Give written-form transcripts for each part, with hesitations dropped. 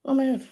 Oh man.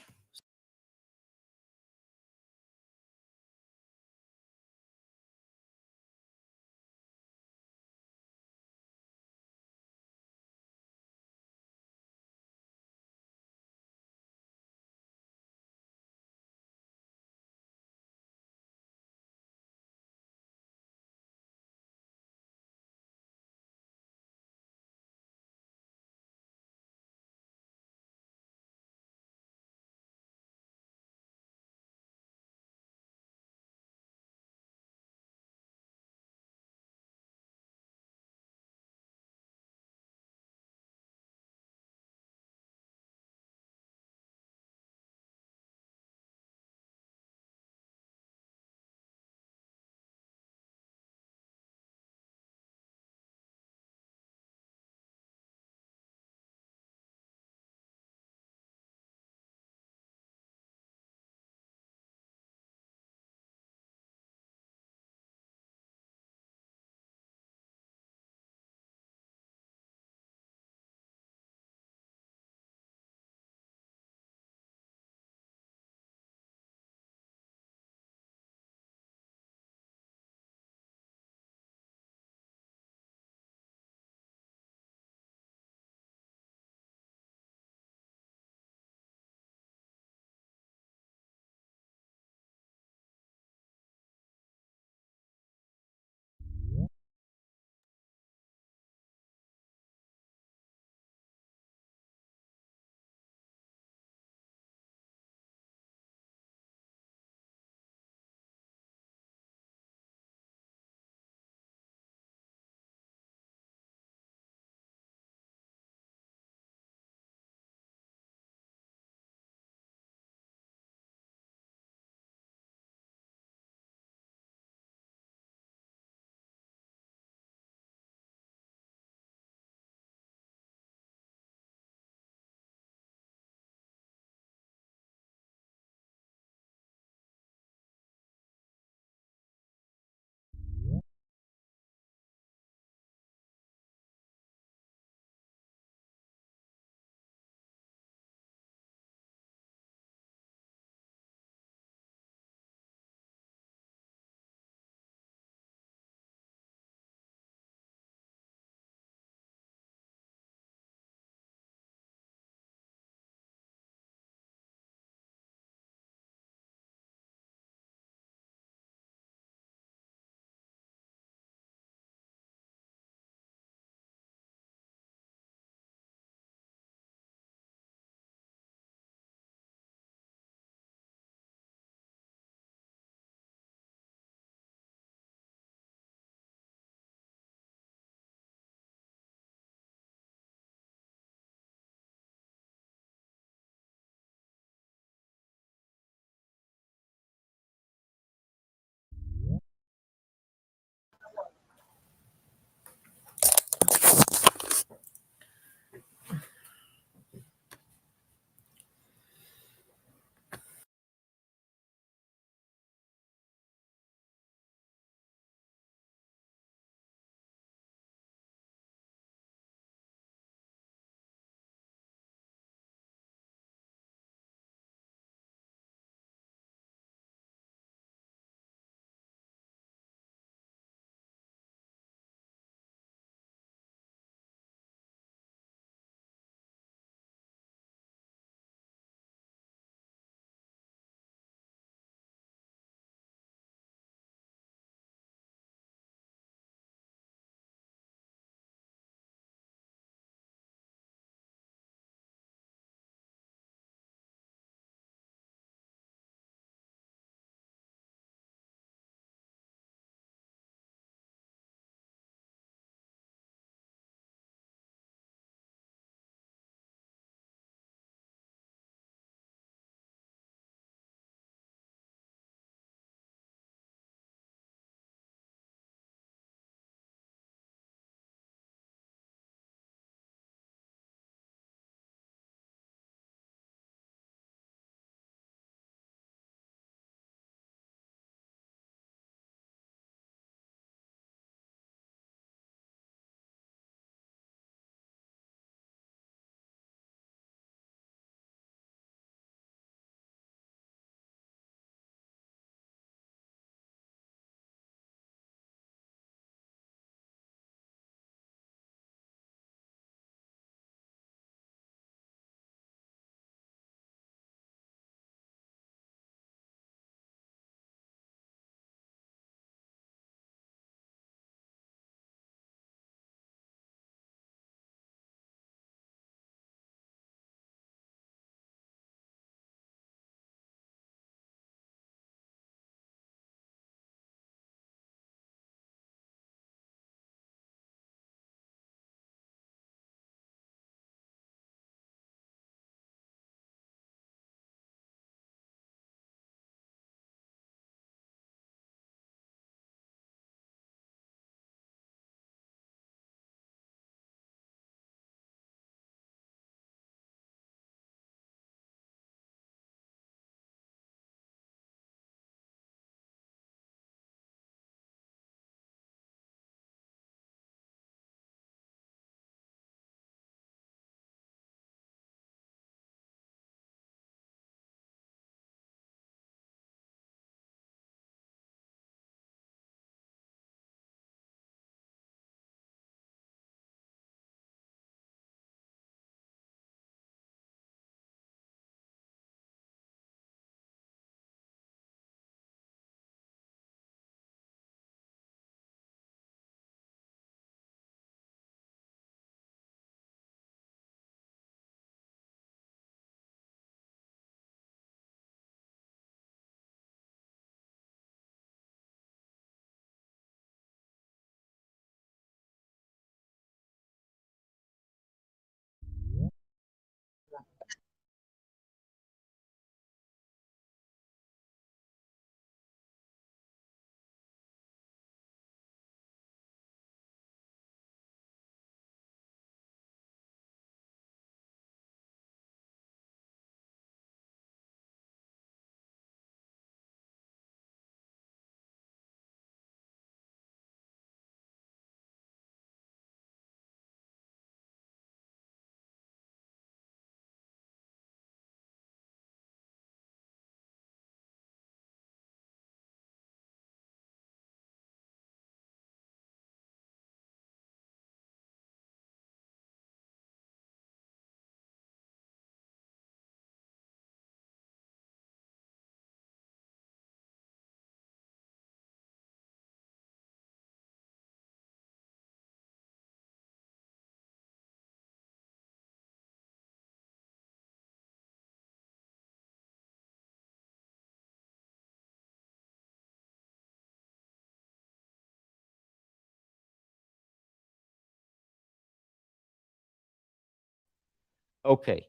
Okay.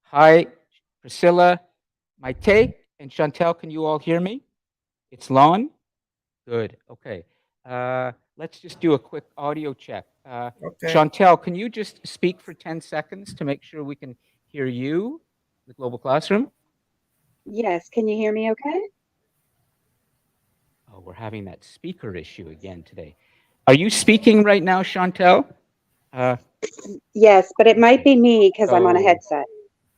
Hi, Priscilla, Maite, and Chantel. Can you all hear me? It's Lon. Good. Okay. Let's just do a quick audio check. Okay. Chantel, can you just speak for 10 seconds to make sure we can hear you, the Global Classroom? Yes, can you hear me okay? Oh, we're having that speaker issue again today. Are you speaking right now, Chantel? Uh, Yes, but it might okay. be me because I'm on a So headset.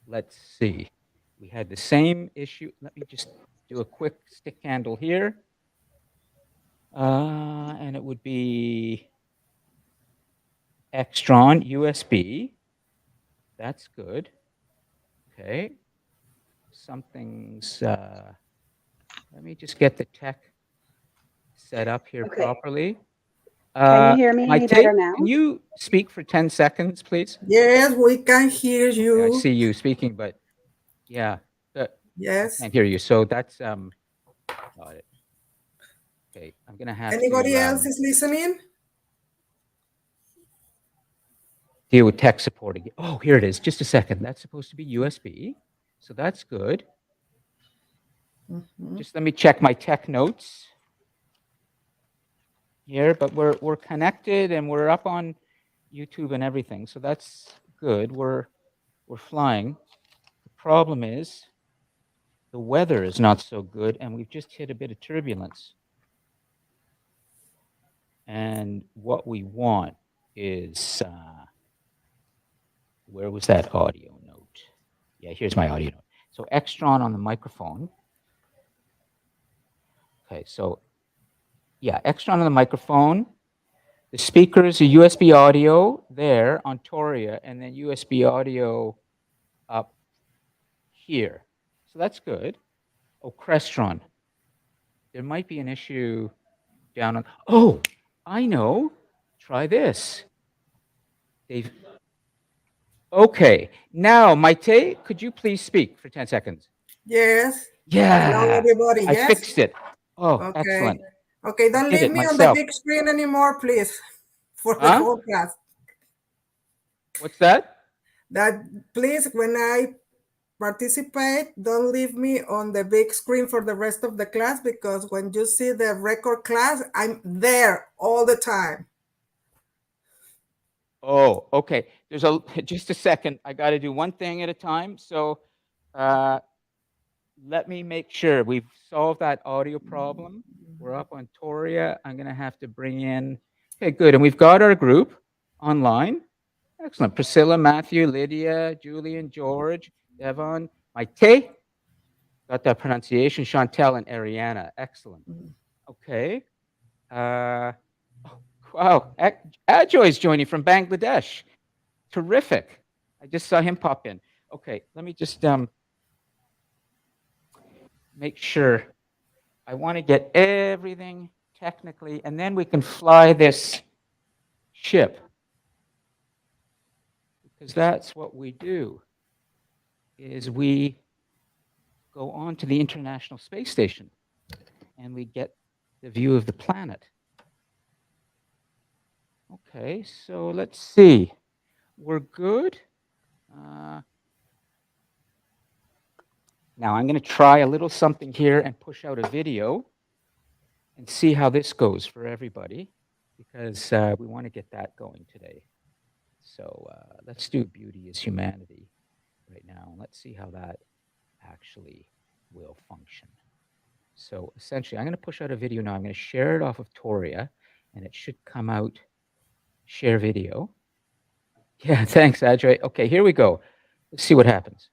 let's see. We had the same issue. Let me just do a quick stick handle here. And it would be Extron USB. That's good. Okay. Something's, let me just get the tech set up here Okay. properly. Can you hear me any Maite, better now? can you speak for 10 seconds, please? Yes, we can hear Okay, I you. see you speaking, but yeah, I Yes. can't hear you. So that's, got it. Okay, I'm gonna have Anybody to else is listening? deal with tech support again. Oh, here it is. Just a second. That's supposed to be USB. So that's good. Mhm. Just let me check my tech notes here, but we're connected and we're up on YouTube and everything. So that's good. We're flying. The problem is the weather is not so good and we've just hit a bit of turbulence. And what we want is where was that audio note? Yeah, here's my audio note. So Extron on the microphone. Okay, so yeah, Extron on the microphone. The speakers are USB audio there on Toria, and then USB audio up here. So that's good. Oh, Crestron. There might be an issue down on. Oh, I know. Try this. They've. Okay. Now, Maite, could you please speak for 10 seconds? Yes. Hello, Yeah, everybody. I Yes. fixed it. Oh, Okay. excellent. Okay, I don't did leave it me on the myself. big screen anymore, please, for the Huh? whole class. What's that? That please, when I participate, don't leave me on the big screen for the rest of the class because when you see the record class, I'm there all the time. Oh, okay. There's a just a second. I got to do one thing at a time. So, uh, let me make sure we've solved that audio problem. We're up on Toria. I'm going to have to bring in. Okay, good. And we've got our group online. Excellent. Priscilla, Matthew, Lydia, Julian, George, Devon, Maite. Got that pronunciation. Chantel and Ariana. Excellent. Okay. Uh, oh, wow. Ajoy's joining from Bangladesh. Terrific. I just saw him pop in. Okay, let me just make sure. I want to get everything technically, and then we can fly this ship because that's what we do. Is we go on to the International Space Station and we get the view of the planet. Okay, so let's see. We're good. Uh, Now I'm going to try a little something here and push out a video and see how this goes for everybody because we want to get that going today. So let's do Beauty is Humanity right now. And let's see how that actually will function. So essentially, I'm going to push out a video now. I'm going to share it off of Toria, and it should come out, share video. Yeah, thanks, Ajay. Okay, here we go. Let's see what happens.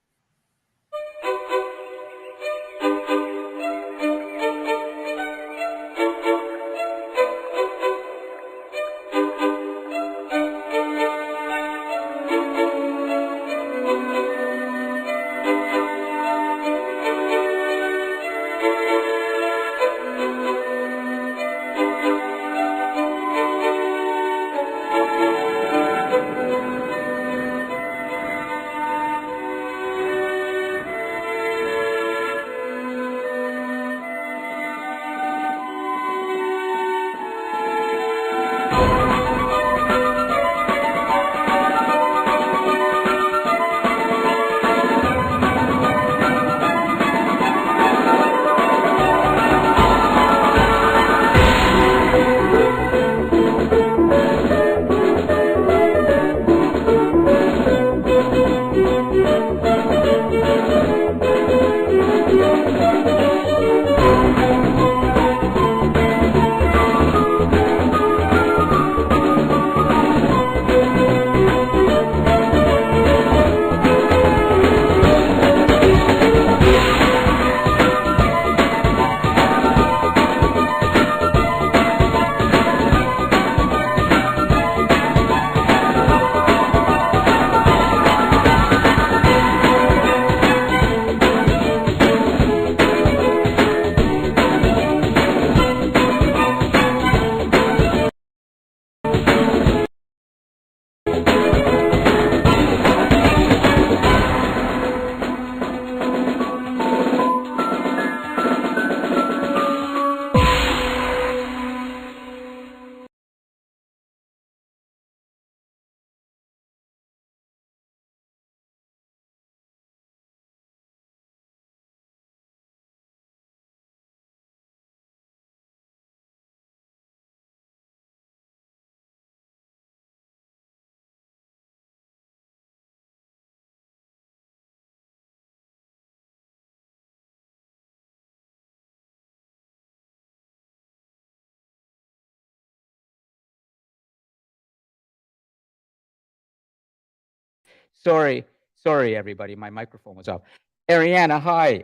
Sorry, everybody. My microphone was off. Ariana, hi.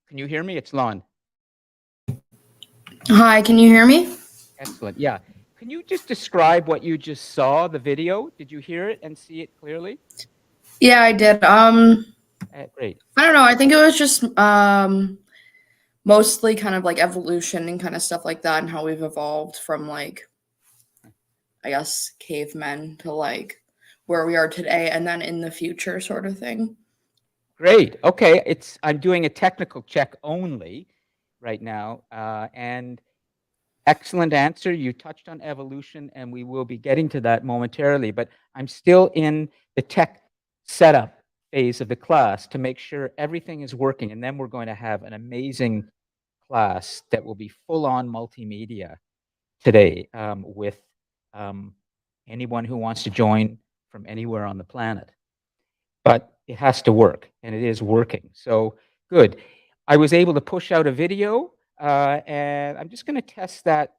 Can you hear me? It's Lon. Hi, can you hear me? Excellent. Yeah. Can you just describe what you just saw, the video? Did you hear it and see it clearly? Yeah, I did. Great. I don't know. I think it was just mostly kind of like evolution and kind of stuff like that, and how we've evolved from like, I guess, cavemen to like where we are today, and then in the future, sort of thing. Great. Okay. I'm doing a technical check only right now, and excellent answer. You touched on evolution, and we will be getting to that momentarily, but I'm still in the tech setup phase of the class to make sure everything is working, and then we're going to have an amazing class that will be full-on multimedia today, with anyone who wants to join from anywhere on the planet. But it has to work, and it is working. So good. I was able to push out a video, and I'm just going to test that.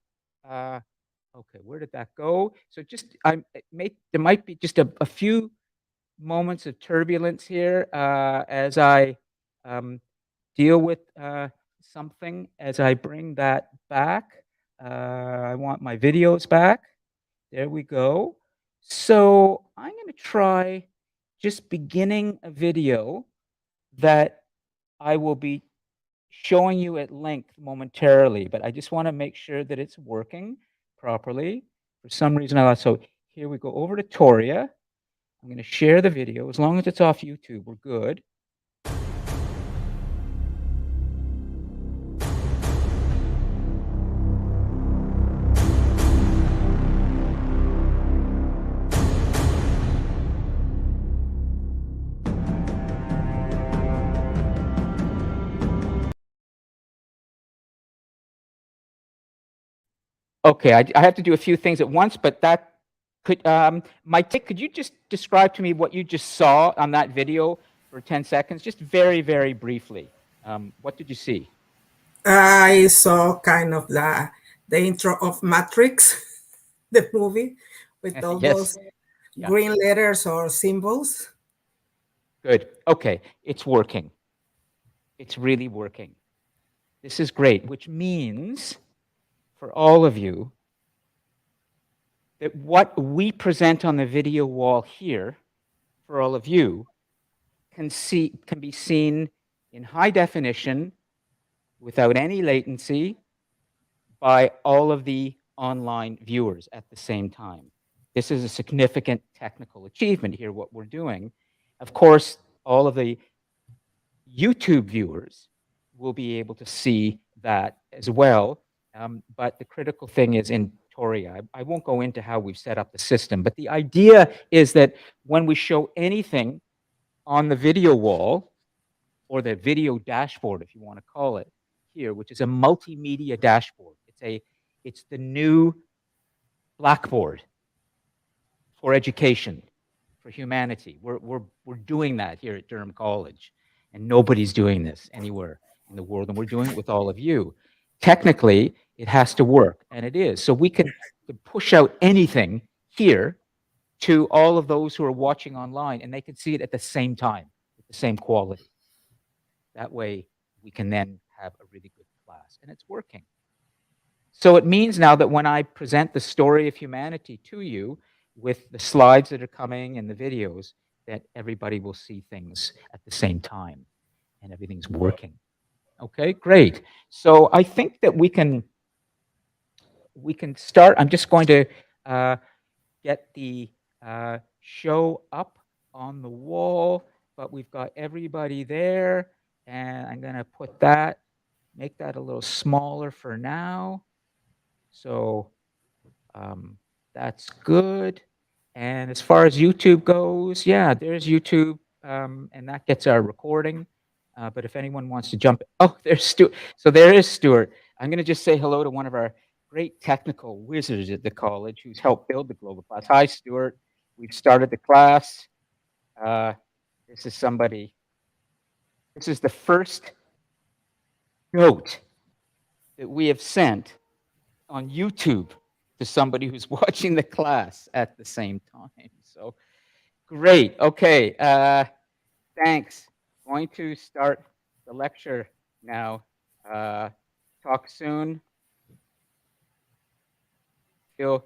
Okay, where did that go? So there might be just a few moments of turbulence here as I deal with something as I bring that back. I want my videos back. There we go. So I'm going to try just beginning a video that I will be showing you at length momentarily, but I just want to make sure that it's working properly. For some reason, so here we go over to Toria. I'm going to share the video. As long as it's off YouTube, we're good. Okay, I have to do a few things at once, but that could, could you just describe to me what you just saw on that video for 10 seconds? Just very, very briefly. What did you see? I saw kind of the intro of Matrix, the movie, with all Yes. those Yeah. green letters or symbols. Good. Okay, it's working. It's really working. This is great, which means for all of you that what we present on the video wall here for all of you can be seen in high definition without any latency by all of the online viewers at the same time. This is a significant technical achievement here, what we're doing. Of course, all of the YouTube viewers will be able to see that as well. But the critical thing is in Toria. I won't go into how we've set up the system, but the idea is that when we show anything on the video wall, or the video dashboard, if you want to call it here, which is a multimedia dashboard. It's the new Blackboard for education, for humanity. We're doing that here at Durham College, and nobody's doing this anywhere in the world, and we're doing it with all of you. Technically, it has to work, and it is. So we can push out anything here to all of those who are watching online, and they can see it at the same time, with the same quality. That way, we can then have a really good class, and it's working. So it means now that when I present the story of humanity to you with the slides that are coming and the videos, that everybody will see things at the same time, and everything's working. Okay, great. So I think that we can start. I'm just going to get the show up on the wall, but we've got everybody there. And I'm going to make that a little smaller for now. So that's good. And as far as YouTube goes, yeah, there's YouTube, and that gets our recording. But if anyone wants to jump, there's Stuart. So there is Stuart. I'm going to just say hello to one of our great technical wizards at the college who's helped build the global class. Hi, Stuart. We've started the class. This is somebody. This is the first note that we have sent on YouTube to somebody who's watching the class at the same time. So Great. Okay. Thanks. Going to start the lecture now. Talk soon. Feel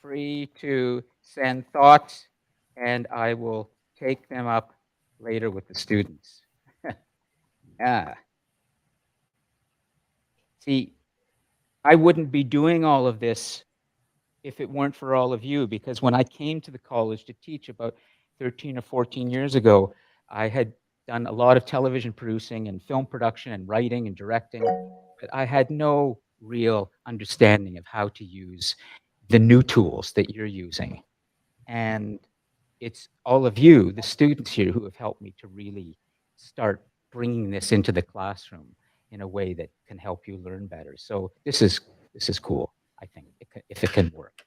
free to send thoughts, and I will take them up later with the students. Yeah. See, I wouldn't be doing all of this if it weren't for all of you, because when I came to the college to teach about 13 or 14 years ago, I had done a lot of television producing and film production and writing and directing, but I had no real understanding of how to use the new tools that you're using. And it's all of you, the students here, who have helped me to really start bringing this into the classroom in a way that can help you learn better. So this is cool, I think, if it can work.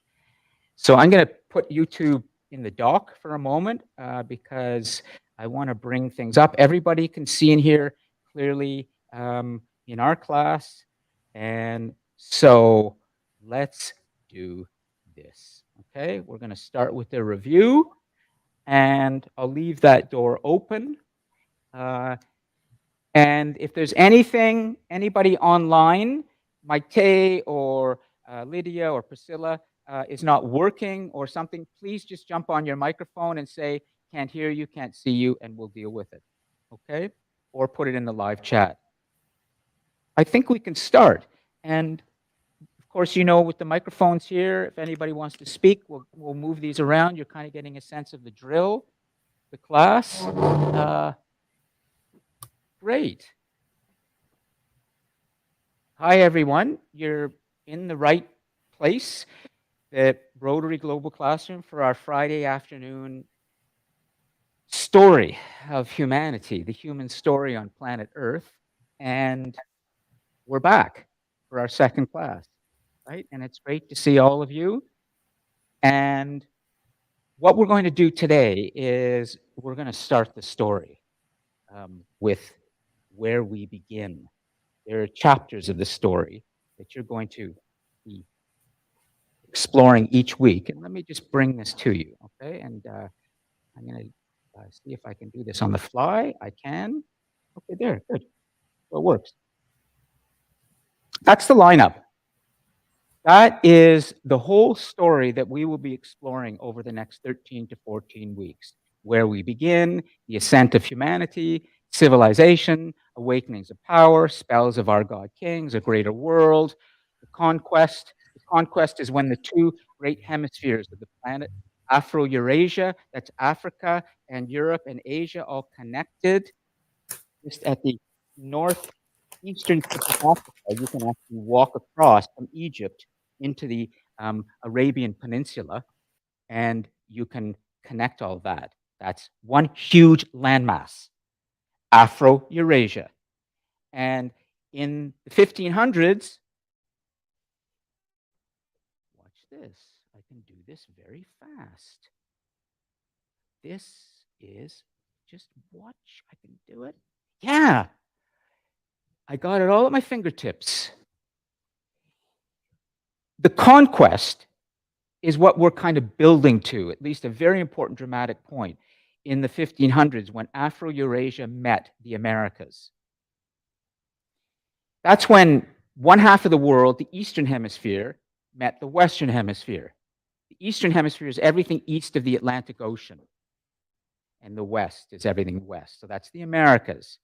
So I'm going to put YouTube in the dock for a moment because I want to bring things up. Everybody can see and hear clearly in our class. And so let's do this. Okay, we're going to start with the review. And I'll leave that door open. And if there's anybody online, Maite or Lydia or Priscilla is not working or something, please just jump on your microphone and say, can't hear you, can't see you, and we'll deal with it. Okay? Or put it in the live chat. I think we can start. And of course, you know, with the microphones here, if anybody wants to speak, we'll move these around. You're kind of getting a sense of the drill, the class. Great. Hi, everyone. You're in the right place, the Rotary Global Classroom, for our Friday afternoon story of humanity, the human story on planet Earth. And we're back for our second class, right? And it's great to see all of you. And what we're going to do today is we're going to start the story with where we begin. There are chapters of the story that you're going to be exploring each week. And let me just bring this to you, okay? And I'm going to see if I can do this on the fly. I can. Okay, there, good. Well, it works. That's the lineup. That is the whole story that we will be exploring over the next 13 to 14 weeks. Where we begin, the ascent of humanity, civilization, awakenings of power, spells of our god kings, a greater world, the conquest. The conquest is when the two great hemispheres of the planet, Afro-Eurasia, that's Africa and Europe and Asia, all connected. Just at the northeastern tip of Africa, you can actually walk across from Egypt into the Arabian Peninsula, and you can connect all that. That's one huge landmass, Afro-Eurasia. And in the 1500s, watch this. I can do this very fast. This is, just watch, I can do it. Yeah, I got it all at my fingertips. The conquest is what we're kind of building to, at least a very important dramatic point in the 1500s when Afro-Eurasia met the Americas. That's when one half of the world, the Eastern Hemisphere, met the Western Hemisphere. The Eastern Hemisphere is everything east of the Atlantic Ocean, and the West is everything west. So that's the Americas.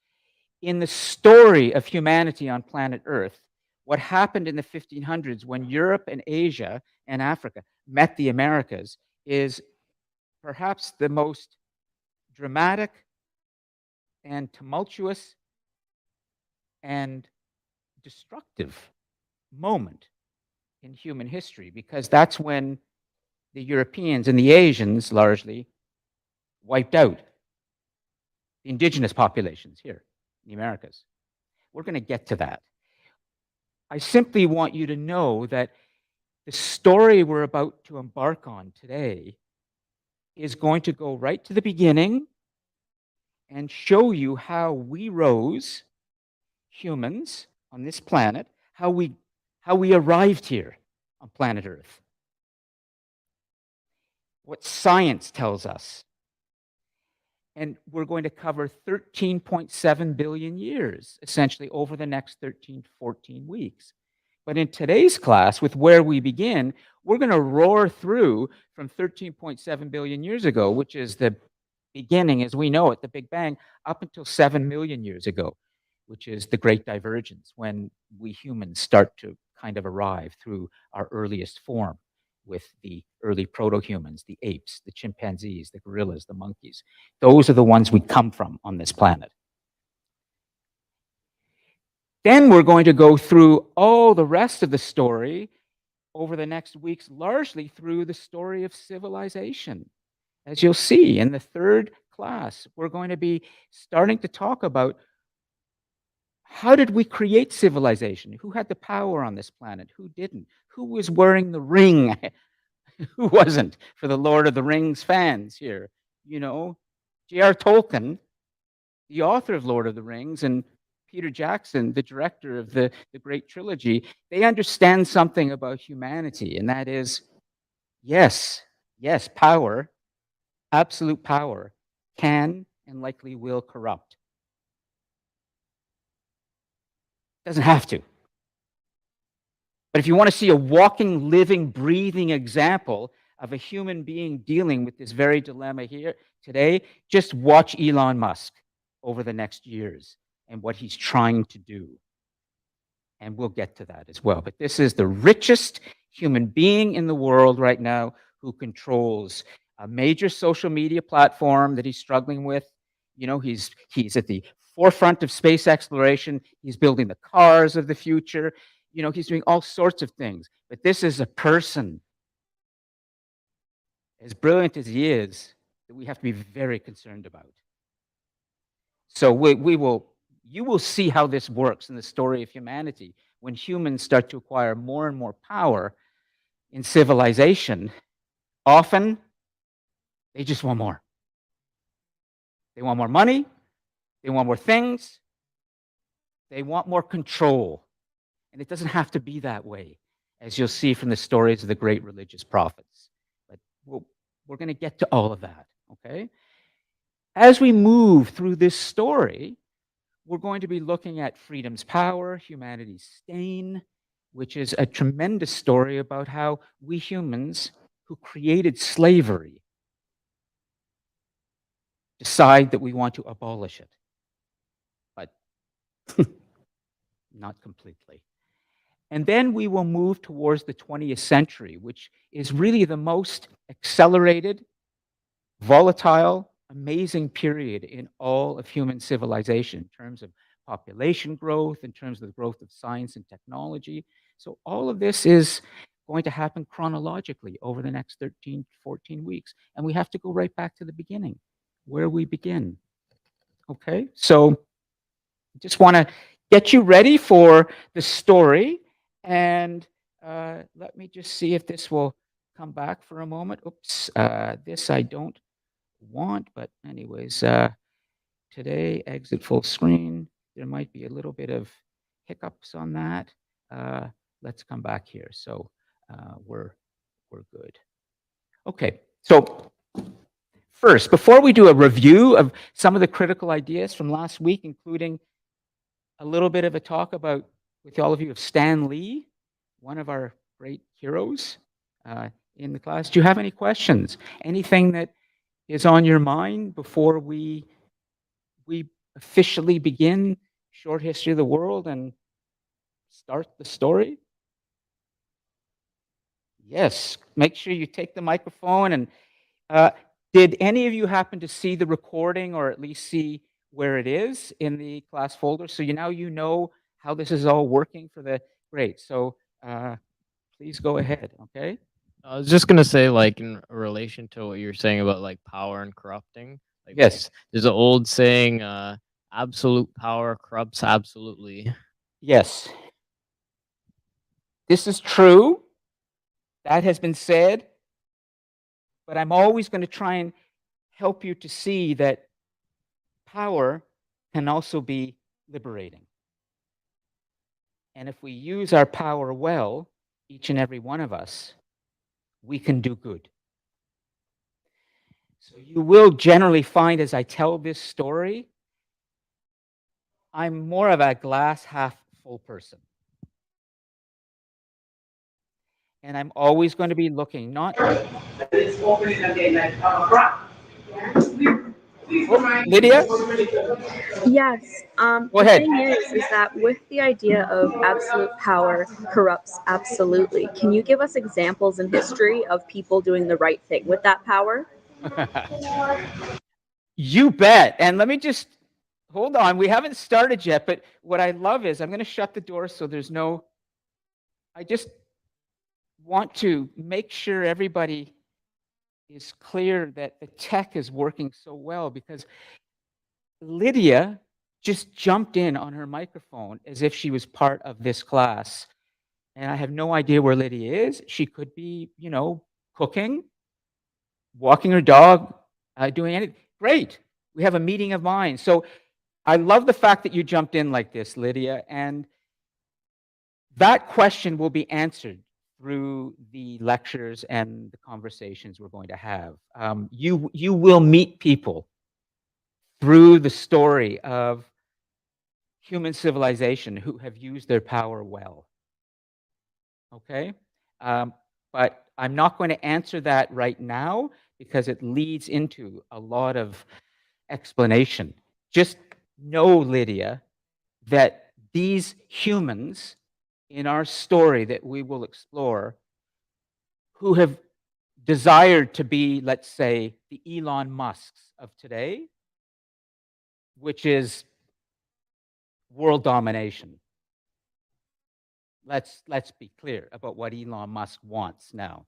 In the story of humanity on planet Earth, what happened in the 1500s when Europe and Asia and Africa met the Americas is perhaps the most dramatic and tumultuous and destructive moment in human history, because that's when the Europeans and the Asians largely wiped out the indigenous populations here in the Americas. We're going to get to that. I simply want you to know that the story we're about to embark on today is going to go right to the beginning and show you how we rose, humans on this planet, how we arrived here on planet Earth. What science tells us And we're going to cover 13.7 billion years, essentially, over the next 13 to 14 weeks. But in today's class, with where we begin, we're going to roar through from 13.7 billion years ago, which is the beginning, as we know it, the Big Bang, up until 7 million years ago, which is the Great Divergence, when we humans start to kind of arrive through our earliest form with the early proto-humans, the apes, the chimpanzees, the gorillas, the monkeys. Those are the ones we come from on this planet. Then we're going to go through all the rest of the story over the next weeks, largely through the story of civilization. As you'll see in the third class, we're going to be starting to talk about how did we create civilization? Who had the power on this planet? Who didn't? Who was wearing the ring? Who wasn't? For the Lord of the Rings fans here, you know, J.R. Tolkien, the author of Lord of the Rings, and Peter Jackson, the director of the great trilogy, they understand something about humanity, and that is, yes, power, absolute power, can and likely will corrupt. Doesn't have to. But if you want to see a walking, living, breathing example of a human being dealing with this very dilemma here today, just watch Elon Musk over the next years and what he's trying to do. And we'll get to that as well. But this is the richest human being in the world right now who controls a major social media platform that he's struggling with. You know, he's at the forefront of space exploration. He's building the cars of the future. You know, he's doing all sorts of things. But this is a person, as brilliant as he is, that we have to be very concerned about. So you will see how this works in the story of humanity. When humans start to acquire more and more power in civilization, often they just want more. They want more money. They want more things. They want more control. And it doesn't have to be that way, as you'll see from the stories of the great religious prophets. But we're going to get to all of that, okay? As we move through this story, we're going to be looking at freedom's power, humanity's stain, which is a tremendous story about how we humans who created slavery decide that we want to abolish it. But not completely. And then we will move towards the 20th century, which is really the most accelerated, volatile, amazing period in all of human civilization in terms of population growth, in terms of the growth of science and technology. So all of this is going to happen chronologically over the next 13 to 14 weeks. And we have to go right back to the beginning, where we begin. Okay, so just want to get you ready for the story. And let me just see if this will come back for a moment. Oops, this I don't want, but anyways, today, exit full screen. There might be a little bit of hiccups on that. Let's come back here. So we're good. Okay, so first, before we do a review of some of the critical ideas from last week, including a little bit of a talk about, with all of you, of Stan Lee, one of our great heroes in the class. Do you have any questions? Anything that is on your mind before we officially begin Short History of the World and start the story? Yes, make sure you take the microphone. And did any of you happen to see the recording, or at least see where it is in the class folder? So now you know how this is all working for the, great. So please go ahead, okay? I was just gonna say, like, in relation to what you're saying about like power and corrupting. Like, Yes. there's an old saying, "Absolute power corrupts absolutely." Yes. This is true. That has been said. But I'm always going to try and help you to see that power can also be liberating. And if we use our power well, each and every one of us, we can do good. So you will generally find as I tell this story, I'm more of a glass half full person. And I'm always going to be looking, not. Oh, Lydia? Yes. Go The ahead. thing is that with the idea of absolute power corrupts absolutely. Can you give us examples in history of people doing the right thing with that power? You bet. And let me just hold on. We haven't started yet, but what I love is I'm going to shut the door so there's no. I just want to make sure everybody is clear that the tech is working so well, because Lydia just jumped in on her microphone as if she was part of this class. And I have no idea where Lydia is. She could be, cooking, walking her dog, doing anything. Great. We have a meeting of minds. So I love the fact that you jumped in like this, Lydia. And that question will be answered through the lectures and the conversations we're going to have. You will meet people through the story of human civilization who have used their power well. Okay? But I'm not going to answer that right now because it leads into a lot of explanation. Just know, Lydia, that these humans in our story that we will explore who have desired to be, let's say, the Elon Musks of today, which is world domination. Let's be clear about what Elon Musk wants now.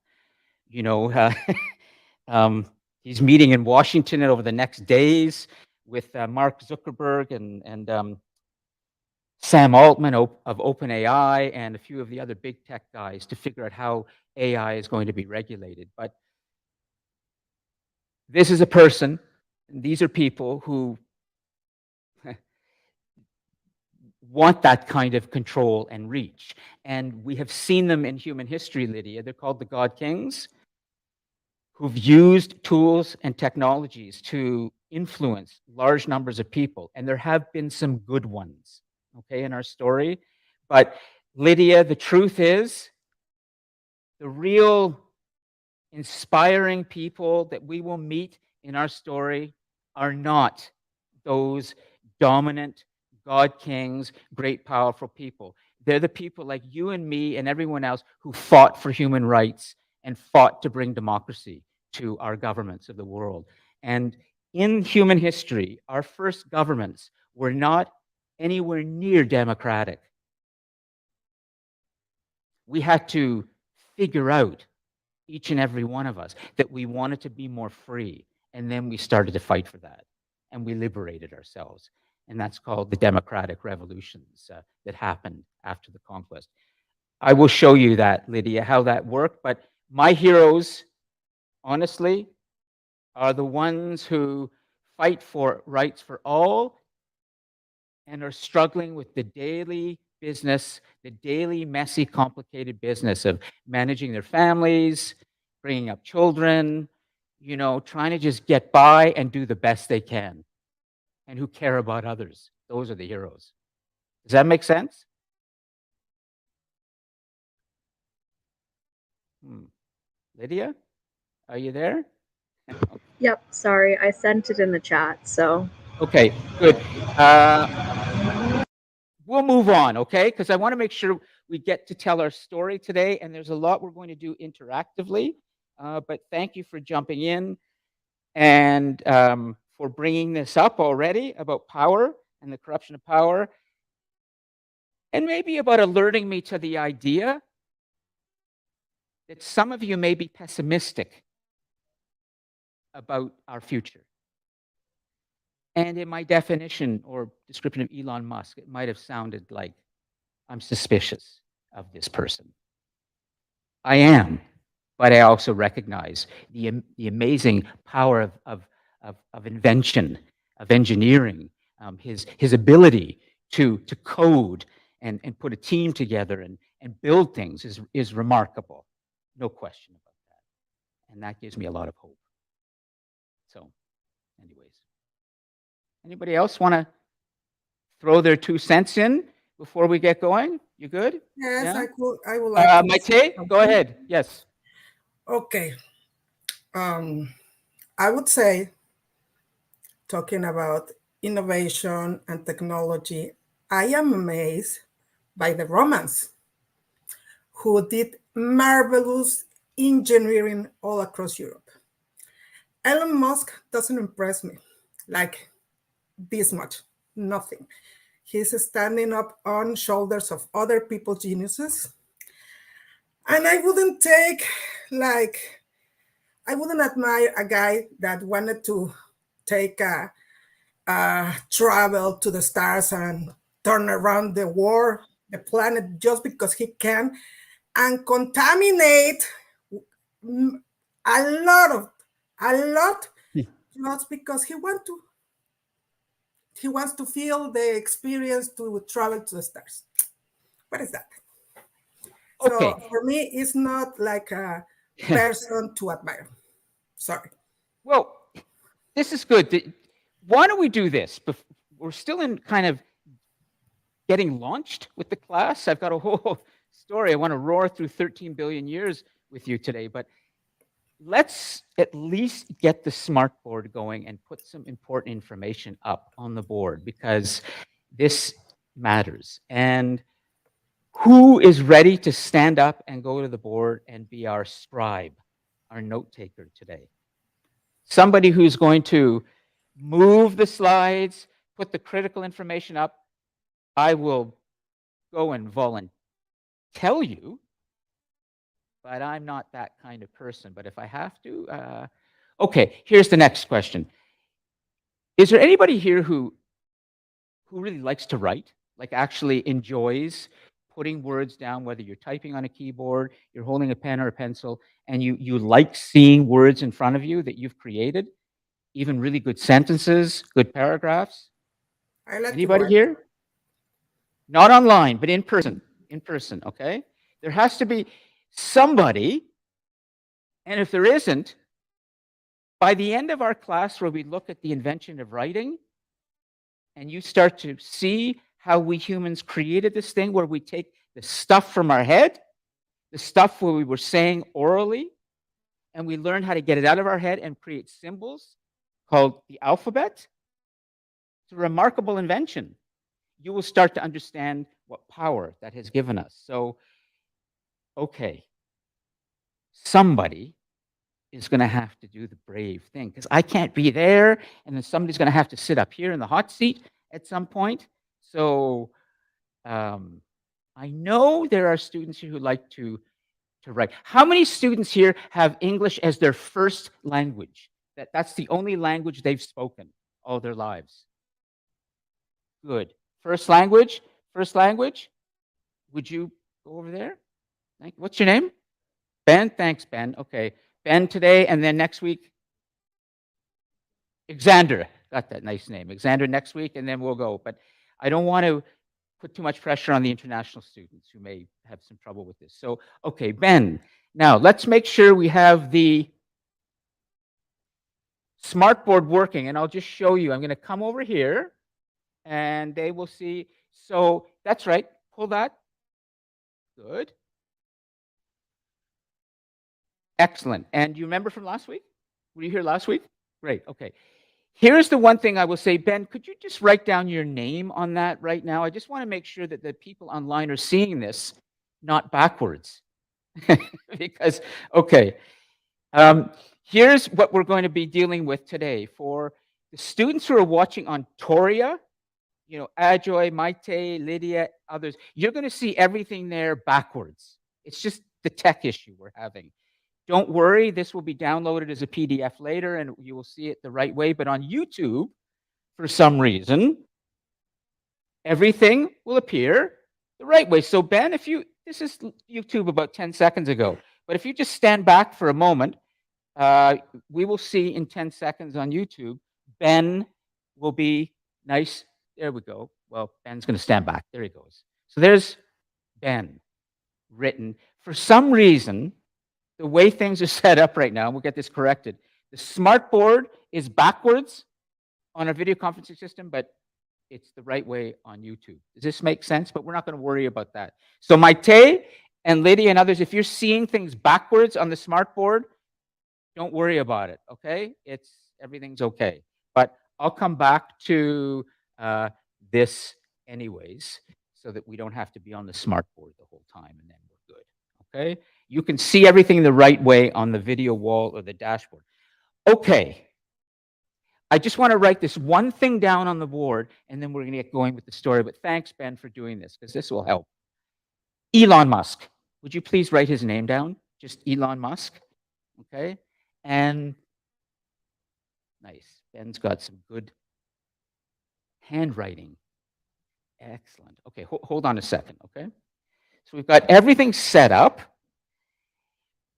He's meeting in Washington over the next days with Mark Zuckerberg and Sam Altman of OpenAI and a few of the other big tech guys to figure out how AI is going to be regulated. But this is a person, and these are people who want that kind of control and reach. And we have seen them in human history, Lydia. They're called the God Kings, who've used tools and technologies to influence large numbers of people. And there have been some good ones, okay, in our story. But Lydia, the truth is, the real inspiring people that we will meet in our story are not those dominant God Kings, great, powerful people. They're the people like you and me and everyone else who fought for human rights and fought to bring democracy to our governments of the world. And in human history, our first governments were not anywhere near democratic. We had to figure out, each and every one of us, that we wanted to be more free. And then we started to fight for that. And we liberated ourselves. And that's called the democratic revolutions that happened after the conquest. I will show you that, Lydia, how that worked. But my heroes, honestly, are the ones who fight for rights for all and are struggling with the daily business, the daily messy, complicated business of managing their families, bringing up children, trying to just get by and do the best they can, and who care about others. Those are the heroes. Does that make sense? Lydia, are you there? Yep, sorry, I sent it in the chat, so. Okay, good. We'll move on, okay? Because I want to make sure we get to tell our story today, and there's a lot we're going to do interactively. But thank you for jumping in and for bringing this up already about power and the corruption of power, and maybe about alerting me to the idea that some of you may be pessimistic about our future. And in my definition or description of Elon Musk, it might have sounded like I'm suspicious of this person. I am, but I also recognize the amazing power of invention, of engineering, his ability to code and put a team together and build things is remarkable. No question about that. And that gives me a lot of hope. So, anyways, anybody else want to throw their 2 cents in before we get going? You good? Yes, Yeah. I would like to say Maite, go something. ahead. Yes. Okay. I would say, talking about innovation and technology, I am amazed by the Romans, who did marvelous engineering all across Europe. Elon Musk doesn't impress me like this much, nothing. He's standing up on shoulders of other people's geniuses. And I wouldn't admire a guy that wanted to take a travel to the stars and turn around the planet just because he can, and contaminate a lot just because he wants to feel the experience to travel to the stars. What is that? Okay. So for me, it's not like a person to admire. Sorry. Well, this is good. Why don't we do this? We're still in kind of getting launched with the class. I've got a whole story. I want to roar through 13 billion years with you today, but let's at least get the smart board going and put some important information up on the board, because this matters. And who is ready to stand up and go to the board and be our scribe, our note taker today? Somebody who's going to move the slides, put the critical information up. I will go and tell you, but I'm not that kind of person. But if I have to, okay, here's the next question. Is there anybody here who really likes to write, like actually enjoys putting words down, whether you're typing on a keyboard, you're holding a pen or a pencil, and you like seeing words in front of you that you've created, even really good sentences, good paragraphs? I like to Anybody write. here? Not online, but in person, okay? There has to be somebody, and if there isn't, by the end of our class where we look at the invention of writing, and you start to see how we humans created this thing where we take the stuff from our head, the stuff where we were saying orally, and we learn how to get it out of our head and create symbols called the alphabet. It's a remarkable invention. You will start to understand what power that has given us. So, okay, somebody is going to have to do the brave thing, because I can't be there, and then somebody's going to have to sit up here in the hot seat at some point. So I know there are students here who like to write. How many students here have English as their first language? That's the only language they've spoken all their lives. Good. First language? Would you go over there? What's your name? Ben? Thanks, Ben. Okay. Ben today, and then next week, Xander. Got that nice name. Xander next week, and then we'll go. But I don't want to put too much pressure on the international students who may have some trouble with this. So, okay, Ben. Now, let's make sure we have the smartboard working, and I'll just show you. I'm going to come over here, and they will see. So that's right. Pull that. Good. Excellent. And you remember from last week? Were you here last week? Great. Okay. Here's the one thing I will say, Ben, could you just write down your name on that right now? I just want to make sure that the people online are seeing this, not backwards. Because, okay, here's what we're going to be dealing with today. For the students who are watching on Toria, you know, Ajoy, Maite, Lydia, others, you're going to see everything there backwards. It's just the tech issue we're having. Don't worry, this will be downloaded as a PDF later, and you will see it the right way. But on YouTube, for some reason, everything will appear the right way. So Ben, this is YouTube about 10 seconds ago, but if you just stand back for a moment, we will see in 10 seconds on YouTube, Ben will be nice. There we go. Well, Ben's going to stand back. There he goes. So there's Ben written. For some reason, the way things are set up right now, and we'll get this corrected, the smartboard is backwards on our video conferencing system, but it's the right way on YouTube. Does this make sense? But we're not going to worry about that. So Maite and Lydia and others, if you're seeing things backwards on the smart board, don't worry about it, okay? Everything's okay. But I'll come back to this anyways, so that we don't have to be on the smart board the whole time, and then we're good, okay? You can see everything the right way on the video wall or the dashboard. Okay. I just want to write this one thing down on the board, and then we're going to get going with the story. But thanks, Ben, for doing this, because this will help. Elon Musk. Would you please write his name down? Just Elon Musk. Okay. And nice. Ben's got some good handwriting. Excellent. Okay, hold on a second, okay? So we've got everything set up.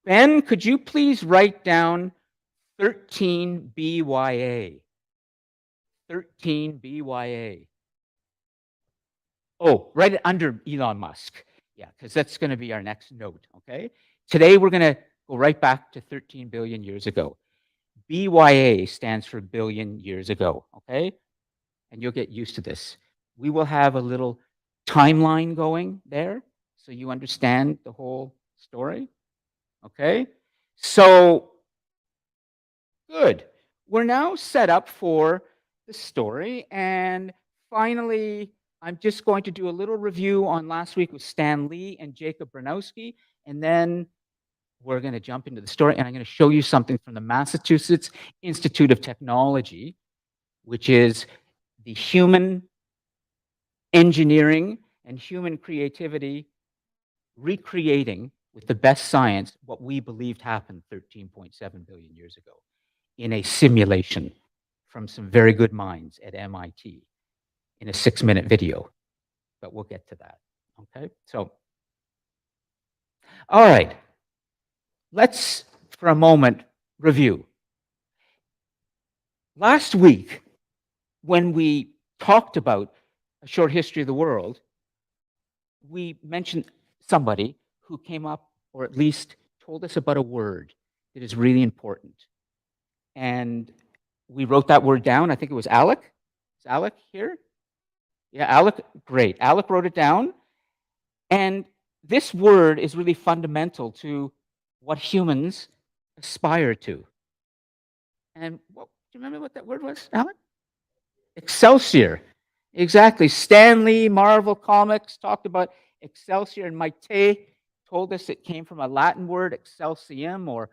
Ben, could you please write down 13 BYA? 13 BYA. Oh, write it under Elon Musk. Yeah, because that's going to be our next note, okay? Today, we're going to go right back to 13 billion years ago. BYA stands for billion years ago, okay? And you'll get used to this. We will have a little timeline going there, so you understand the whole story, okay? So, good. We're now set up for the story, and finally, I'm just going to do a little review on last week with Stan Lee and Jacob Bronowski, and then we're going to jump into the story, and I'm going to show you something from the Massachusetts Institute of Technology, which is the human engineering and human creativity recreating with the best science what we believed happened 13.7 billion years ago in a simulation from some very good minds at MIT in a 6-minute video. But we'll get to that, okay? So, all right. Let's, for a moment, review. Last week, when we talked about a short history of the world, we mentioned somebody who came up, or at least told us about a word that is really important. And we wrote that word down. I think it was Alec. Is Alec here? Yeah, Alec, great. Alec wrote it down. And this word is really fundamental to what humans aspire to. And do you remember what that word was, Alec? Excelsior. Exactly. Stan Lee, Marvel Comics talked about Excelsior, and Maite told us it came from a Latin word, excelsium, or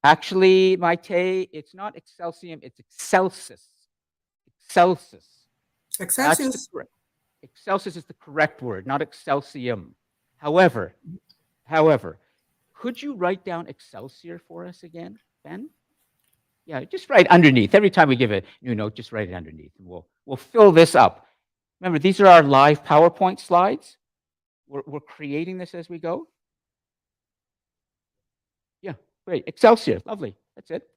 actually, Maite, it's not excelsium, it's excelsis. Excelsis. Excelsius. Excelsis is the correct word, not excelsium. However, could you write down Excelsior for us again, Ben? Yeah, just write underneath. Every time we give a new note, just write it underneath, and we'll fill this up. Remember, these are our live PowerPoint slides. We're creating this as we go. Yeah, great. Excelsior, lovely. That's it.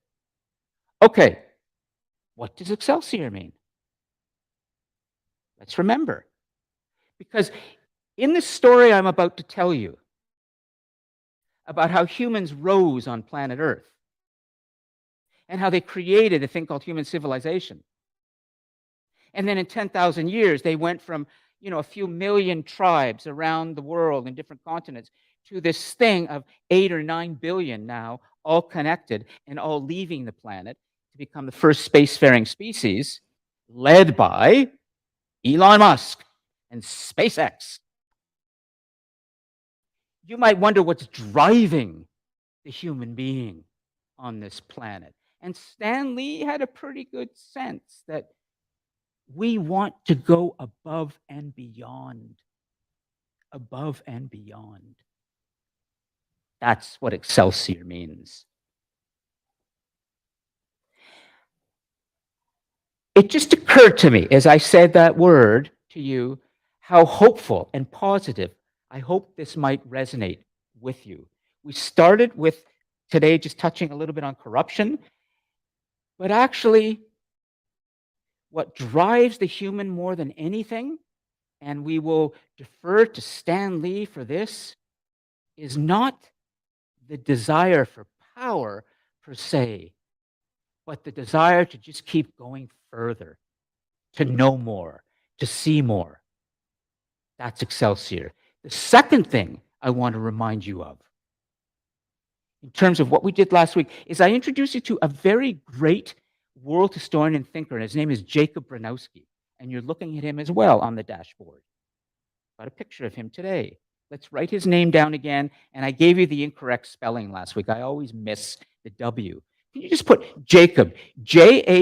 Okay, what does Excelsior mean? Let's remember. Because in the story I'm about to tell you about how humans rose on planet Earth and how they created a thing called human civilization. And then in 10,000 years, they went from, a few million tribes around the world in different continents to this thing of 8 or 9 billion now, all connected and all leaving the planet to become the first spacefaring species, led by Elon Musk and SpaceX. You might wonder what's driving the human being on this planet. And Stan Lee had a pretty good sense that we want to go above and beyond. Above and beyond. That's what Excelsior means. It just occurred to me as I said that word to you, how hopeful and positive I hope this might resonate with you. We started with today just touching a little bit on corruption, but actually, what drives the human more than anything, and we will defer to Stan Lee for this, is not the desire for power per se, but the desire to just keep going further, to know more, to see more. That's Excelsior. The second thing I want to remind you of, in terms of what we did last week, is I introduced you to a very great world historian and thinker, and his name is Jacob Bronowski. And you're looking at him as well on the dashboard. Got a picture of him today. Let's write his name down again. And I gave you the incorrect spelling last week. I always miss the W. Can you just put Jacob, Jacob,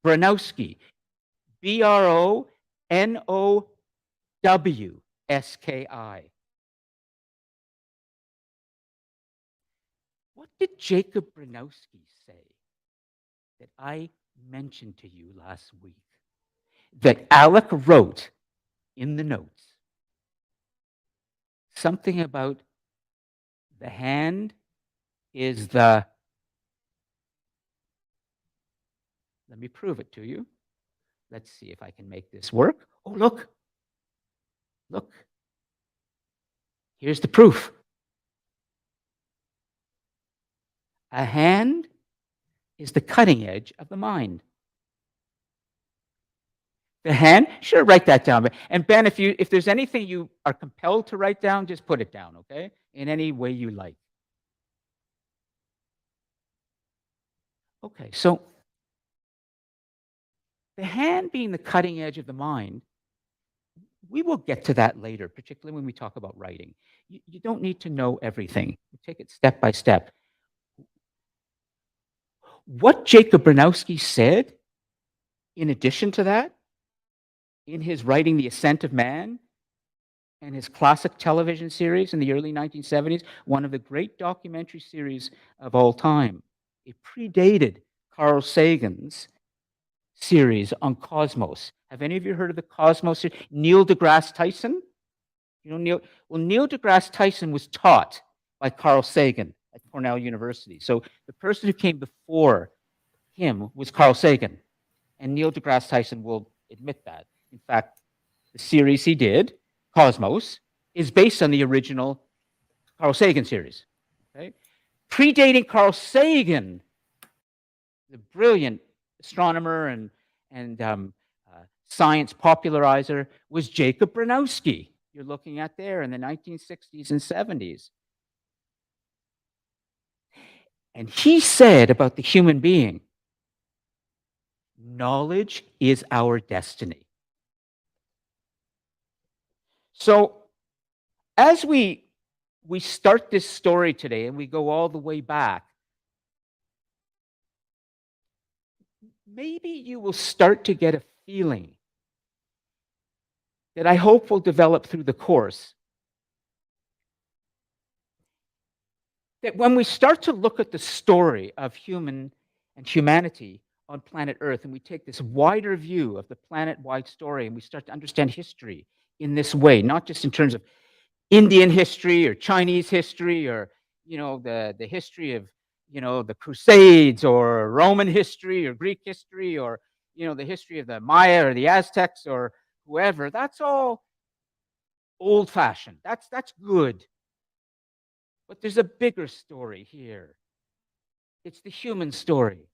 Bronowski, Bronowski. What did Jacob Bronowski say that I mentioned to you last week? That Alec wrote in the notes something about the hand is the, let me prove it to you. Let's see if I can make this work. Oh, look. Look. Here's the proof. A hand is the cutting edge of the mind. The hand, sure, write that down. And Ben, if there's anything you are compelled to write down, just put it down, okay? In any way you like. Okay, so the hand being the cutting edge of the mind, we will get to that later, particularly when we talk about writing. You don't need to know everything. You take it step by step. What Jacob Bronowski said, in addition to that, in his writing The Ascent of Man and his classic television series in the early 1970s, one of the great documentary series of all time. It predated Carl Sagan's series on Cosmos. Have any of you heard of the Cosmos series? Neil deGrasse Tyson? You know Neil? Well, Neil deGrasse Tyson was taught by Carl Sagan at Cornell University. So the person who came before him was Carl Sagan. And Neil deGrasse Tyson will admit that. In fact, the series he did, Cosmos, is based on the original Carl Sagan series. Okay? Predating Carl Sagan, the brilliant astronomer and science popularizer, was Jacob Bronowski. You're looking at there in the 1960s and 70s. And he said about the human being, knowledge is our destiny. So as we start this story today and we go all the way back, maybe you will start to get a feeling that I hope will develop through the course. That when we start to look at the story of human and humanity on planet Earth, and we take this wider view of the planet-wide story, and we start to understand history in this way, not just in terms of Indian history or Chinese history or, you know, the history of, you know, the Crusades or Roman history or Greek history or, you know, the history of the Maya or the Aztecs or whoever. That's all old-fashioned. That's good. But there's a bigger story here. It's the human story.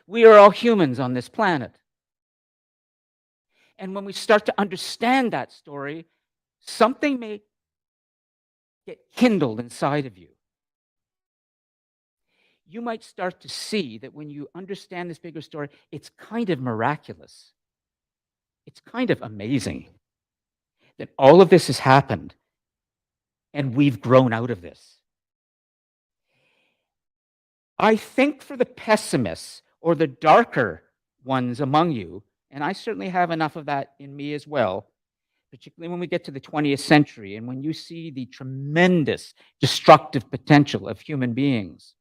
We are all humans on this planet. And when we start to understand that story, something may get kindled inside of you. You might start to see that when you understand this bigger story, it's kind of miraculous. It's kind of amazing that all of this has happened and we've grown out of this. I think for the pessimists or the darker ones among you, and I certainly have enough of that in me as well, particularly when we get to the 20th century and when you see the tremendous destructive potential of human beings.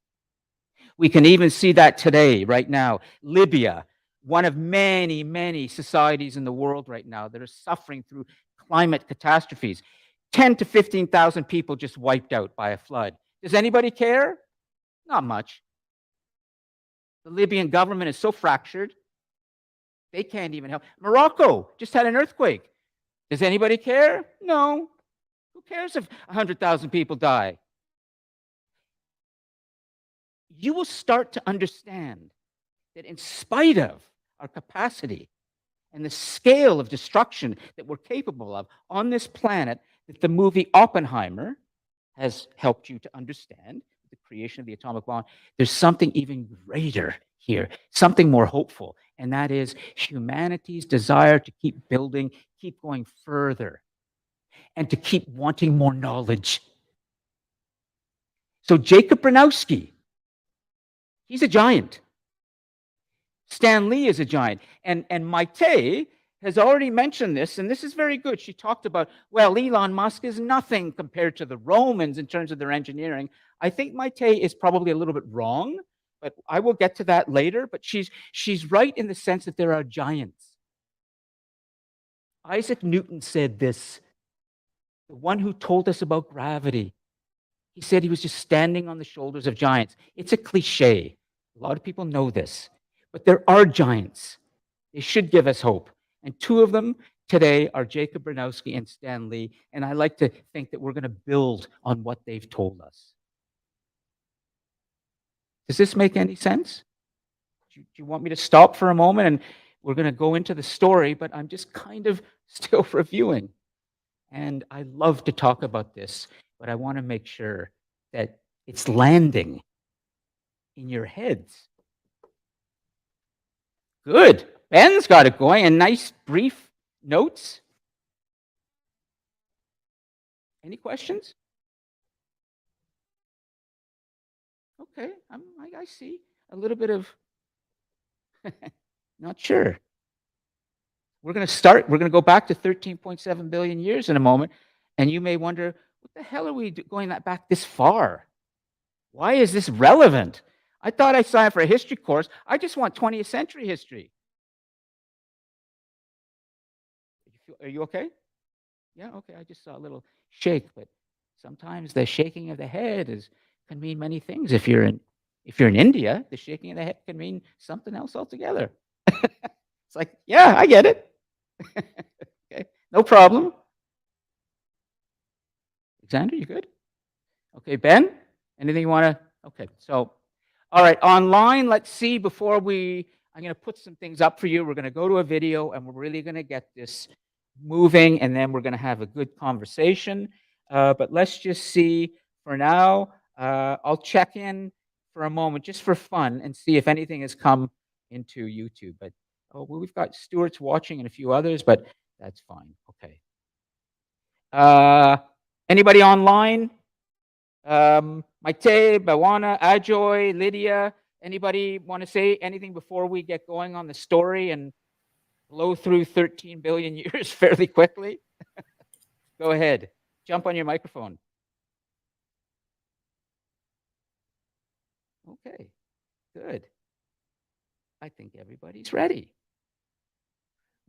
We can even see that today, right now. Libya, one of many, many societies in the world right now that are suffering through climate catastrophes. 10 to 15,000 people just wiped out by a flood. Does anybody care? Not much. The Libyan government is so fractured, they can't even help. Morocco just had an earthquake. Does anybody care? No. Who cares if 100,000 people die? you will start to understand that in spite of our capacity and the scale of destruction that we're capable of on this planet, that the movie Oppenheimer has helped you to understand, the creation of the atomic bomb, there's something even greater here, something more hopeful, and that is humanity's desire to keep building, keep going further, and to keep wanting more knowledge. So Jacob Bronowski, he's a giant. Stan Lee is a giant. And Maite has already mentioned this, and this is very good. She talked about, well, Elon Musk is nothing compared to the Romans in terms of their engineering. I think Maite is probably a little bit wrong, but I will get to that later. But she's right in the sense that there are giants. Isaac Newton said this, the one who told us about gravity. He said he was just standing on the shoulders of giants. It's a cliche. A lot of people know this. But there are giants. They should give us hope. And two of them today are Jacob Bronowski and Stan Lee. And I like to think that we're going to build on what they've told us. Does this make any sense? Do you want me to stop for a moment? And we're going to go into the story, but I'm just kind of still reviewing. And I love to talk about this, but I want to make sure that it's landing in your heads. Good. Ben's got it going. And nice brief notes. Any questions? Okay, I see a little bit of not sure. We're going to go back to 13.7 billion years in a moment, and you may wonder, what the hell are we going back this far? Why is this relevant? I thought I signed up for a history course. I just want 20th century history. Are you okay? Yeah, okay. I just saw a little shake, but sometimes the shaking of the head can mean many things. If you're in India, the shaking of the head can mean something else altogether. It's like, yeah, I get it. Okay, no problem. Alexander, you good? Okay, Ben, anything you want to? Okay, so, all right, online, let's see, I'm going to put some things up for you. We're going to go to a video, and we're really going to get this moving, and then we're going to have a good conversation. But let's just see for now. I'll check in for a moment just for fun and see if anything has come into YouTube. But well, we've got Stuart's watching and a few others, but that's fine. Okay. Anybody online? Maite, Bawana, Ajoy, Lydia, anybody want to say anything before we get going on the story and blow through 13 billion years fairly quickly? Go ahead. Jump on your microphone. Okay, good. I think everybody's ready.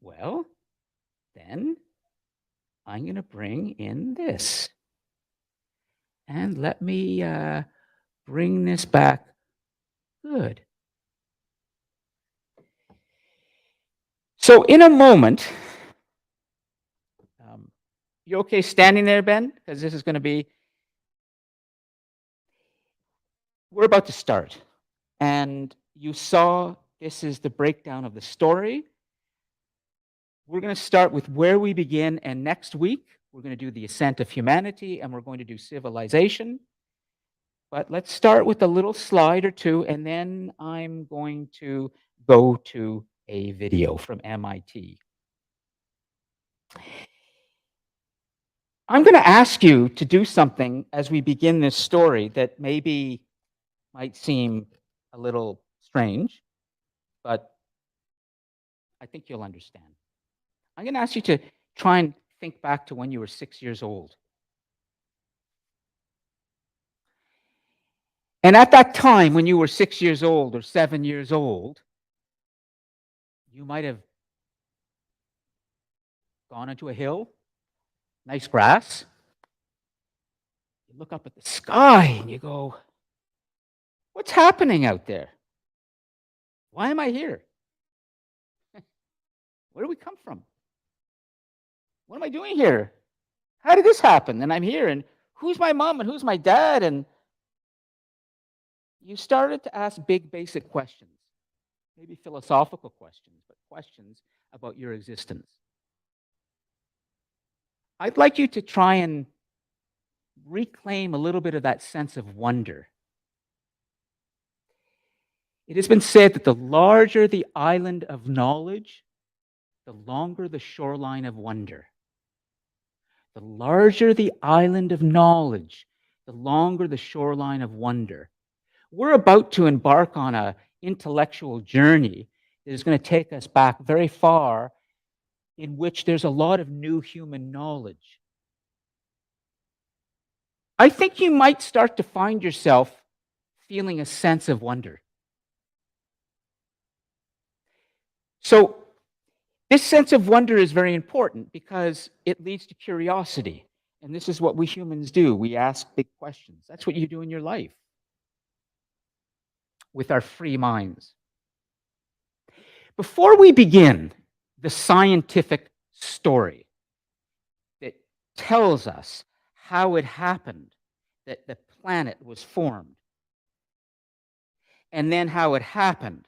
Well, then I'm going to bring in this. And let me bring this back. Good. So in a moment, you okay standing there, Ben? Because this is going to be, we're about to start. And you saw this is the breakdown of the story. We're going to start with where we begin, and next week, we're going to do the ascent of humanity, and we're going to do civilization. But let's start with a little slide or two, and then I'm going to go to a video from MIT. I'm going to ask you to do something as we begin this story that maybe might seem a little strange, but I think you'll understand. I'm going to ask you to try and think back to when you were 6 years old. And at that time, when you were 6 years old or 7 years old, you might have gone onto a hill, nice grass. You look up at the sky and you go, what's happening out there? Why am I here? Where do we come from? What am I doing here? How did this happen? And I'm here, and who's my mom and who's my dad? And you started to ask big, basic questions, maybe philosophical questions, but questions about your existence. I'd like you to try and reclaim a little bit of that sense of wonder. It has been said that the larger the island of knowledge, the longer the shoreline of wonder. The larger the island of knowledge, the longer the shoreline of wonder. We're about to embark on an intellectual journey that is going to take us back very far, in which there's a lot of new human knowledge. I think you might start to find yourself feeling a sense of wonder. So, this sense of wonder is very important because it leads to curiosity. And this is what we humans do. We ask big questions. That's what you do in your life with our free minds. Before we begin the scientific story that tells us how it happened that the planet was formed, and then how it happened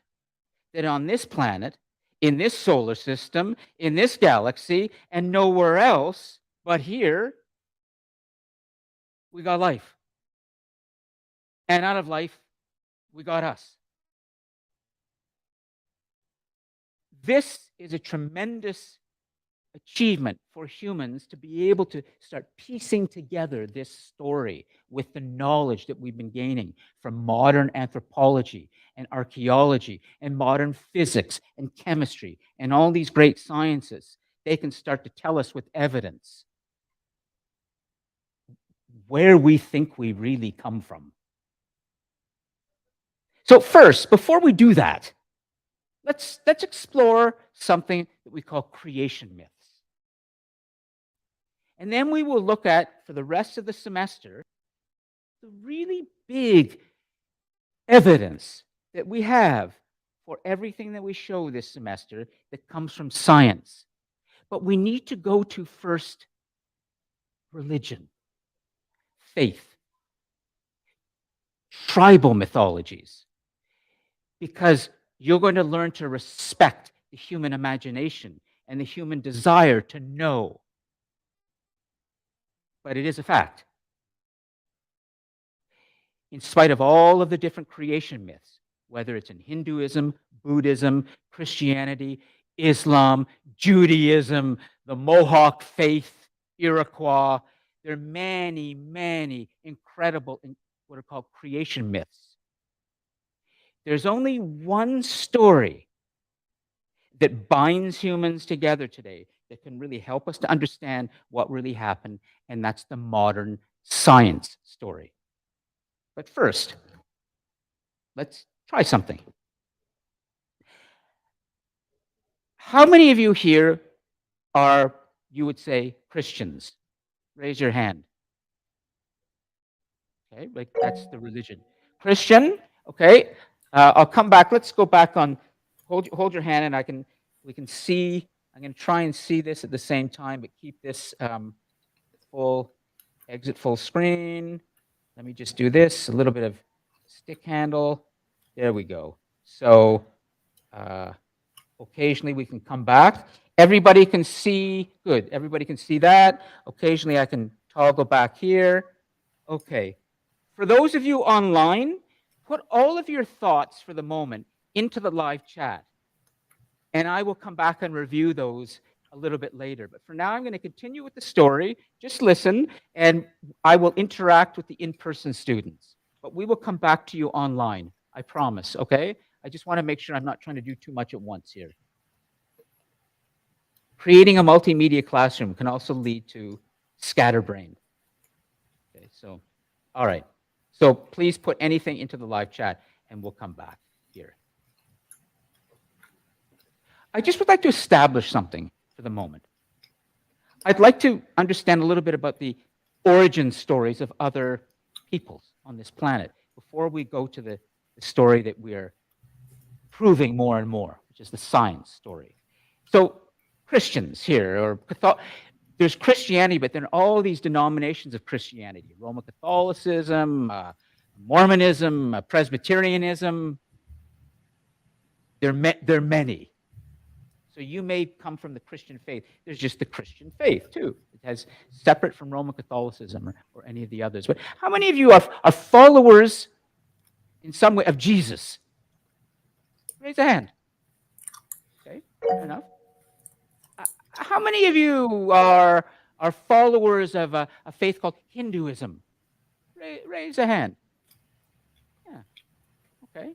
that on this planet, in this solar system, in this galaxy, and nowhere else but here, we got life. And out of life, we got us. This is a tremendous achievement for humans to be able to start piecing together this story with the knowledge that we've been gaining from modern anthropology and archaeology and modern physics and chemistry and all these great sciences. They can start to tell us with evidence where we think we really come from. So first, before we do that, let's explore something that we call creation myths. And then we will look at, for the rest of the semester, the really big evidence that we have for everything that we show this semester that comes from science. But we need to go to first religion, faith, tribal mythologies, because you're going to learn to respect the human imagination and the human desire to know. But it is a fact. In spite of all of the different creation myths, whether it's in Hinduism, Buddhism, Christianity, Islam, Judaism, the Mohawk faith, Iroquois, there are many, many incredible, what are called creation myths. There's only one story that binds humans together today that can really help us to understand what really happened, and that's the modern science story. But first, let's try something. How many of you here are, you would say, Christians? Raise your hand. Okay, like that's the religion. Christian, okay. I'll come back. Let's go back on, hold your hand, and we can see. I'm going to try and see this at the same time, but keep this exit full screen. Let me just do this, a little bit of stick handle. There we go. So occasionally we can come back. Everybody can see, good, everybody can see that. Occasionally I can toggle back here. Okay. For those of you online, put all of your thoughts for the moment into the live chat. And I will come back and review those a little bit later. But for now, I'm going to continue with the story. Just listen, and I will interact with the in-person students. But we will come back to you online, I promise, okay? I just want to make sure I'm not trying to do too much at once here. Creating a multimedia classroom can also lead to scatterbrain. Okay, so, all right. So please put anything into the live chat, and we'll come back here. I just would like to establish something for the moment. I'd like to understand a little bit about the origin stories of other peoples on this planet before we go to the story that we're proving more and more, which is the science story. So Christians here, or there's Christianity, but there are all these denominations of Christianity: Roman Catholicism, Mormonism, Presbyterianism. There are many. So you may come from the Christian faith. There's just the Christian faith too. It has separate from Roman Catholicism or any of the others. But how many of you are followers in some way of Jesus? Raise a hand. Okay, fair enough. How many of you are followers of a faith called Hinduism? Raise a hand. Yeah. Okay.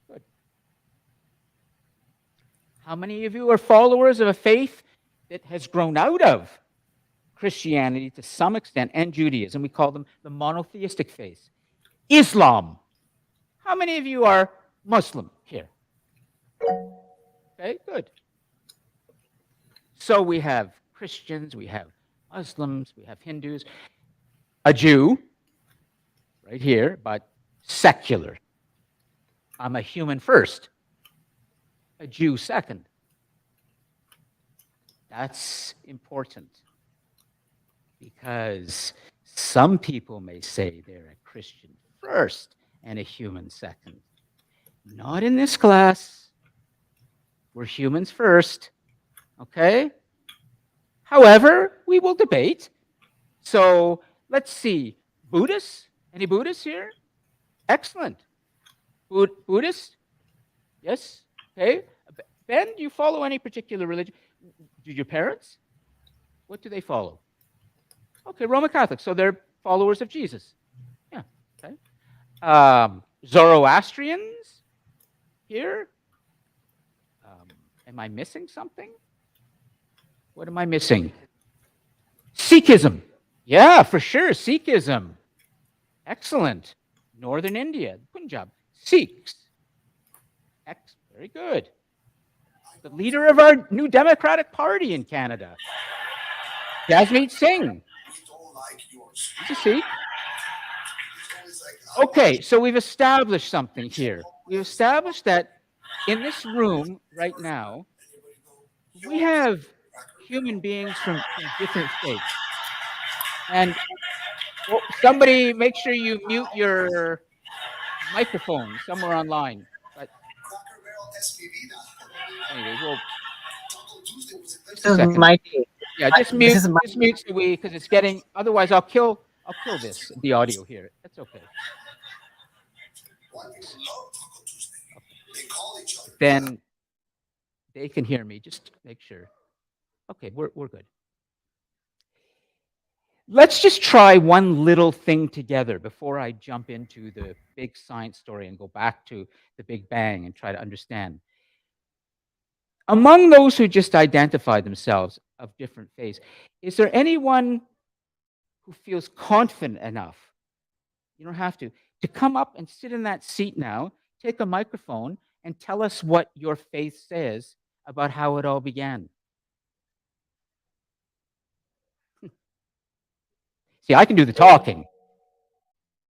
Good. How many of you are followers of a faith that has grown out of Christianity to some extent and Judaism? We call them the monotheistic faiths. Islam. How many of you are Muslim here? Okay, good. So we have Christians, we have Muslims, we have Hindus, a Jew, right here, but secular. I'm a human first, a Jew second. That's important because some people may say they're a Christian first and a human second. Not in this class. We're humans first. Okay? However, we will debate. So let's see. Buddhists? Any Buddhists here? Excellent. Buddhists? Yes? Okay. Ben, do you follow any particular religion? Do your parents? What do they follow? Okay, Roman Catholic. So they're followers of Jesus. Yeah. Okay. Zoroastrians here? Am I missing something? What am I missing? Sikhism. Yeah, for sure. Sikhism. Excellent. Northern India, Punjab. Sikhs. Very good. The leader of our new Democratic Party in Canada, Jasmeet Singh. He's a Sikh. Okay, so we've established something here. We've established that in this room right now, we have human beings from different faiths. And somebody make sure you mute your microphone somewhere online. But anyway, just a second. Yeah, just mute so because it's getting. Otherwise, I'll kill the audio here. That's okay. Then they can hear me. Just make sure. Okay, we're good. Let's just try one little thing together before I jump into the big science story and go back to the Big Bang and try to understand. Among those who just identified themselves of different faiths, is there anyone who feels confident enough, you don't have to come up and sit in that seat now, take a microphone, and tell us what your faith says about how it all began? See, I can do the talking,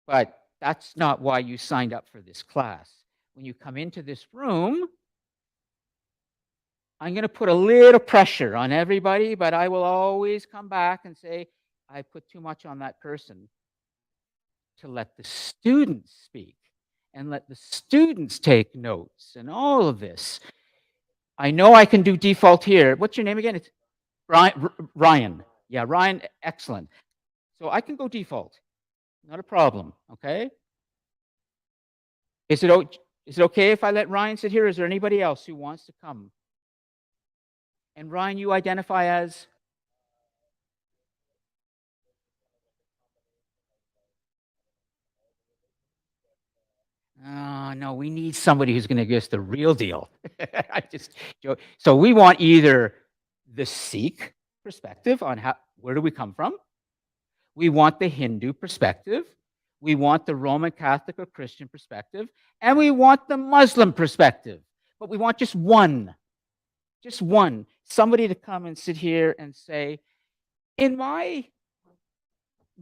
but that's not why you signed up for this class. When you come into this room, I'm going to put a little pressure on everybody, but I will always come back and say, I put too much on that person to let the students speak and let the students take notes and all of this. I know I can do default here. What's your name again? It's Ryan. Yeah, Ryan, excellent. So I can go default, not a problem, okay? Is it okay if I let Ryan sit here? Is there anybody else who wants to come? And Ryan, you identify as? No, we need somebody who's going to give us the real deal. I just joke. So we want either the Sikh perspective on where do we come from? We want the Hindu perspective. We want the Roman Catholic or Christian perspective. And we want the Muslim perspective. But we want just one. Just one. Somebody to come and sit here and say, in my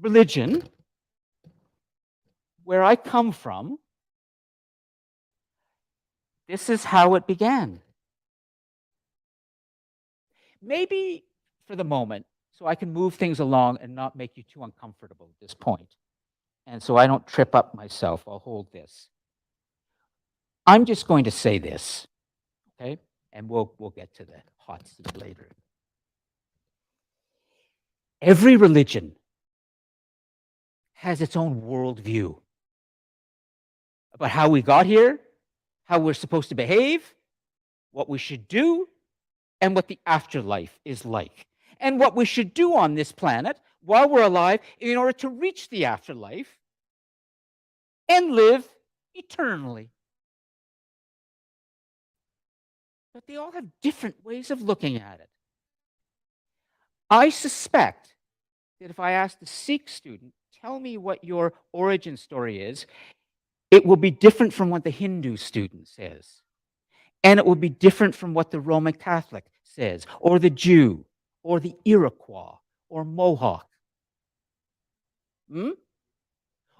religion, where I come from, this is how it began. Maybe for the moment, so I can move things along and not make you too uncomfortable at this point. and so I don't trip up myself, I'll hold this. I'm just going to say this, okay? And we'll get to the hot seat later. Every religion has its own worldview about how we got here, how we're supposed to behave, what we should do, and what the afterlife is like, and what we should do on this planet while we're alive in order to reach the afterlife and live eternally. But they all have different ways of looking at it. I suspect that if I asked a Sikh student, tell me what your origin story is, it will be different from what the Hindu student says. And it will be different from what the Roman Catholic says, or the Jew, or the Iroquois, or Mohawk.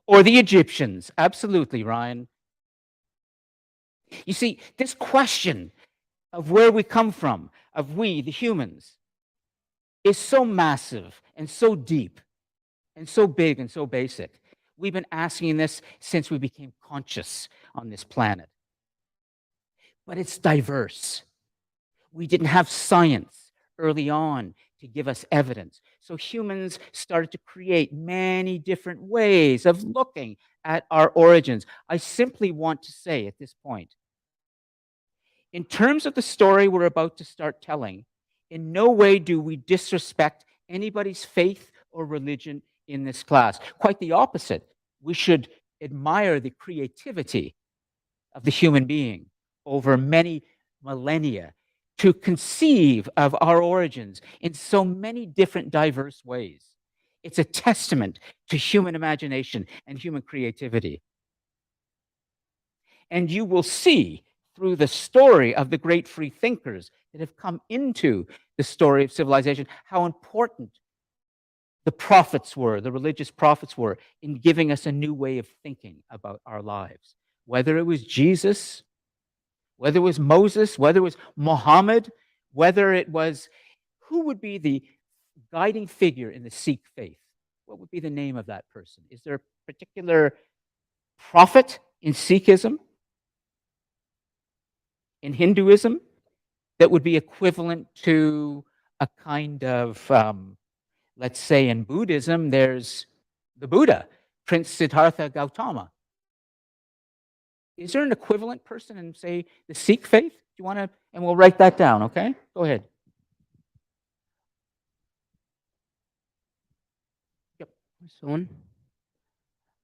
Or the Egyptians. Absolutely, Ryan. You see, this question of where we come from, of we, the humans, is so massive and so deep and so big and so basic. We've been asking this since we became conscious on this planet. But it's diverse. We didn't have science early on to give us evidence. So humans started to create many different ways of looking at our origins. I simply want to say at this point, in terms of the story we're about to start telling, in no way do we disrespect anybody's faith or religion in this class. Quite the opposite. We should admire the creativity of the human being over many millennia to conceive of our origins in so many different diverse ways. It's a testament to human imagination and human creativity. And you will see through the story of the great free thinkers that have come into the story of civilization how important the prophets were, the religious prophets were, in giving us a new way of thinking about our lives. Whether it was Jesus, whether it was Moses, whether it was Muhammad, whether it was, who would be the guiding figure in the Sikh faith? What would be the name of that person? Is there a particular prophet in Sikhism, in Hinduism, that would be equivalent to a kind of, let's say in Buddhism, there's the Buddha, Prince Siddhartha Gautama. Is there an equivalent person in, say, the Sikh faith? Do you want to, and we'll write that down, okay? Go ahead. Yep. Soon.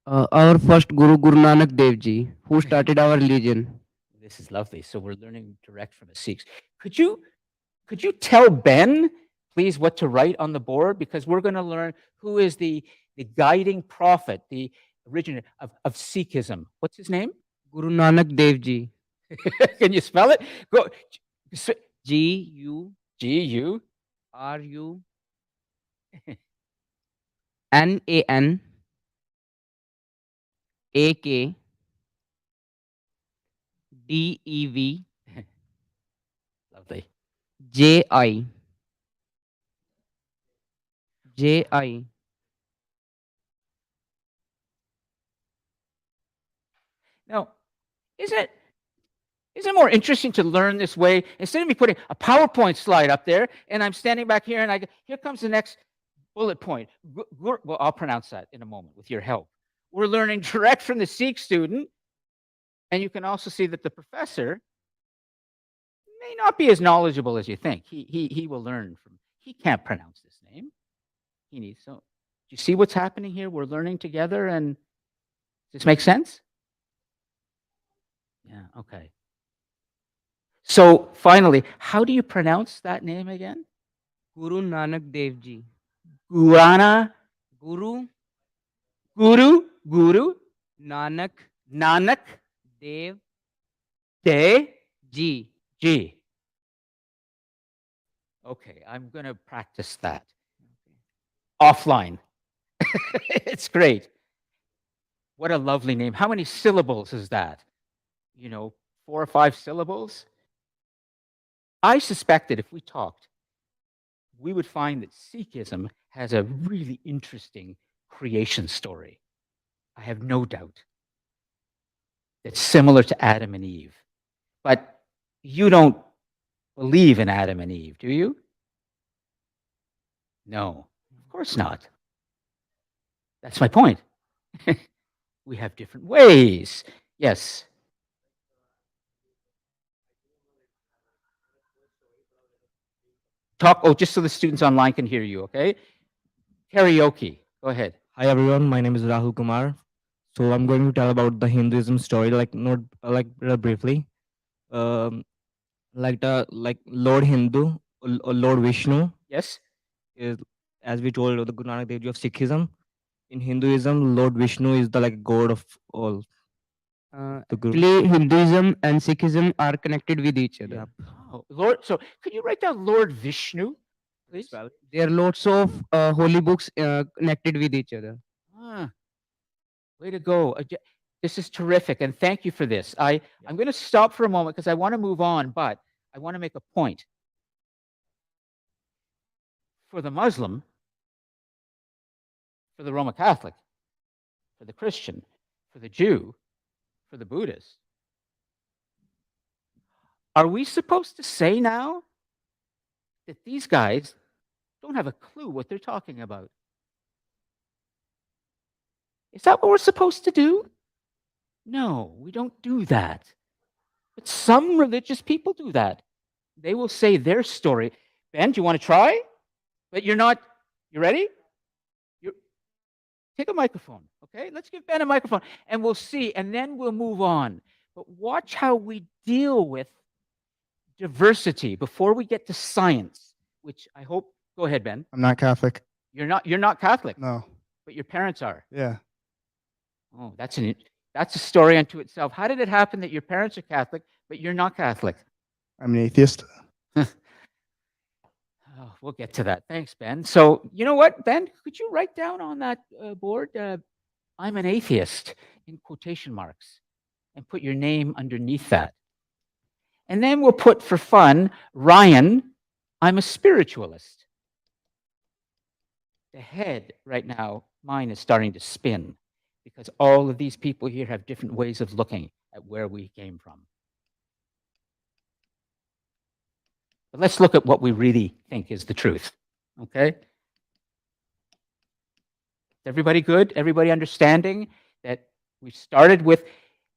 Our first Guru, Guru Nanak Dev Ji, who started our religion. This is lovely. So we're learning direct from the Sikhs. Could you tell Ben, please, what to write on the board? Because we're going to learn who is the guiding prophet, the originator of Sikhism. What's his name? Guru Nanak Dev Ji. Can you spell it? Go. G-U-R-U G-U N-A-N-A-K-D-E-V Lovely. J-I. J-I. Now, isn't it more interesting to learn this way? Instead of me putting a PowerPoint slide up there, and I'm standing back here, and here comes the next bullet point. Well, I'll pronounce that in a moment with your help. We're learning direct from the Sikh student, and you can also see that the professor may not be as knowledgeable as you think. He will learn from. He can't pronounce this name. He needs so. Do you see what's happening here? We're learning together, and does this make sense? Yeah. Okay. So finally, how do you pronounce that name again? Guru Nanak Dev Ji. Guru Nanak Nanak Dev Dev Ji. Ji. Okay, I'm going to practice that offline. It's great. What a lovely name. How many syllables is that? 4 or 5 syllables? I suspect that if we talked, we would find that Sikhism has a really interesting creation story. I have no doubt, that's similar to Adam and Eve. But you don't believe in Adam and Eve, do you? No, of course not. That's my point. We have different ways. Yes. Talk, oh, just so the students online can hear you, okay? Karaoke, go ahead. Hi everyone, my name is Rahul Kumar. So I'm going to tell about the Hinduism story, like not briefly. Like Lord Hindu or Lord Vishnu Yes? is, as we told, the Guru Nanak Dev Ji of Sikhism. In Hinduism, Lord Vishnu is the like god of all. The Guru. Actually, Hinduism and Sikhism are connected with each other. Yep. Oh, Lord, so could you write down Lord Vishnu, please? Well, There are lots of holy books connected with each other. Ah, way to go. This is terrific, and thank you for this. I'm going to stop for a moment because I want to move on, but I want to make a point. For the Muslim, for the Roman Catholic, for the Christian, for the Jew, for the Buddhist, are we supposed to say now that these guys don't have a clue what they're talking about? Is that what we're supposed to do? No, we don't do that. But some religious people do that. They will say their story. Ben, do you want to try? But you're not, you ready? Take a microphone, okay? Let's give Ben a microphone and we'll see, and then we'll move on. But watch how we deal with diversity before we get to science, which I hope, go ahead, Ben. I'm not Catholic. You're not Catholic, No. but your parents are. Yeah. Oh, that's a story unto itself. How did it happen that your parents are Catholic, but you're not Catholic? I'm an atheist. Oh, we'll get to that. Thanks, Ben. So, you know what, Ben? Could you write down on that board, I'm an atheist, in quotation marks, and put your name underneath that. And then we'll put, for fun, Ryan, I'm a spiritualist. The head right now, mine is starting to spin because all of these people here have different ways of looking at where we came from. But let's look at what we really think is the truth, okay? Everybody good? Everybody understanding that we started with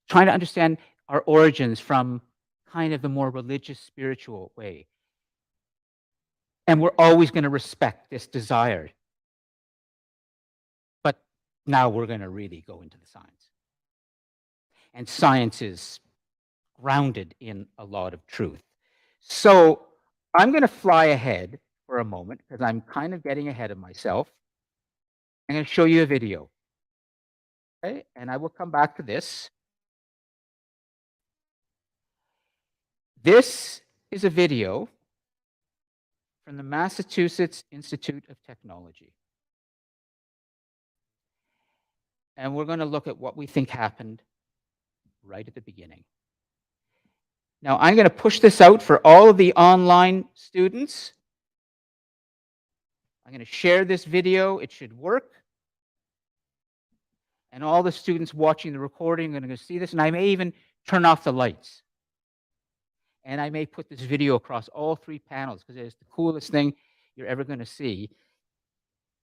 trying to understand our origins from kind of the more religious, spiritual way. And we're always going to respect this desire. But now we're going to really go into the science. And science is grounded in a lot of truth. So I'm going to fly ahead for a moment because I'm kind of getting ahead of myself. I'm going to show you a video. Okay? And I will come back to this. This is a video from the Massachusetts Institute of Technology. And we're going to look at what we think happened right at the beginning. Now, I'm going to push this out for all of the online students. I'm going to share this video. It should work. And all the students watching the recording are going to see this. And I may even turn off the lights. And I may put this video across all three panels because it's the coolest thing you're ever going to see.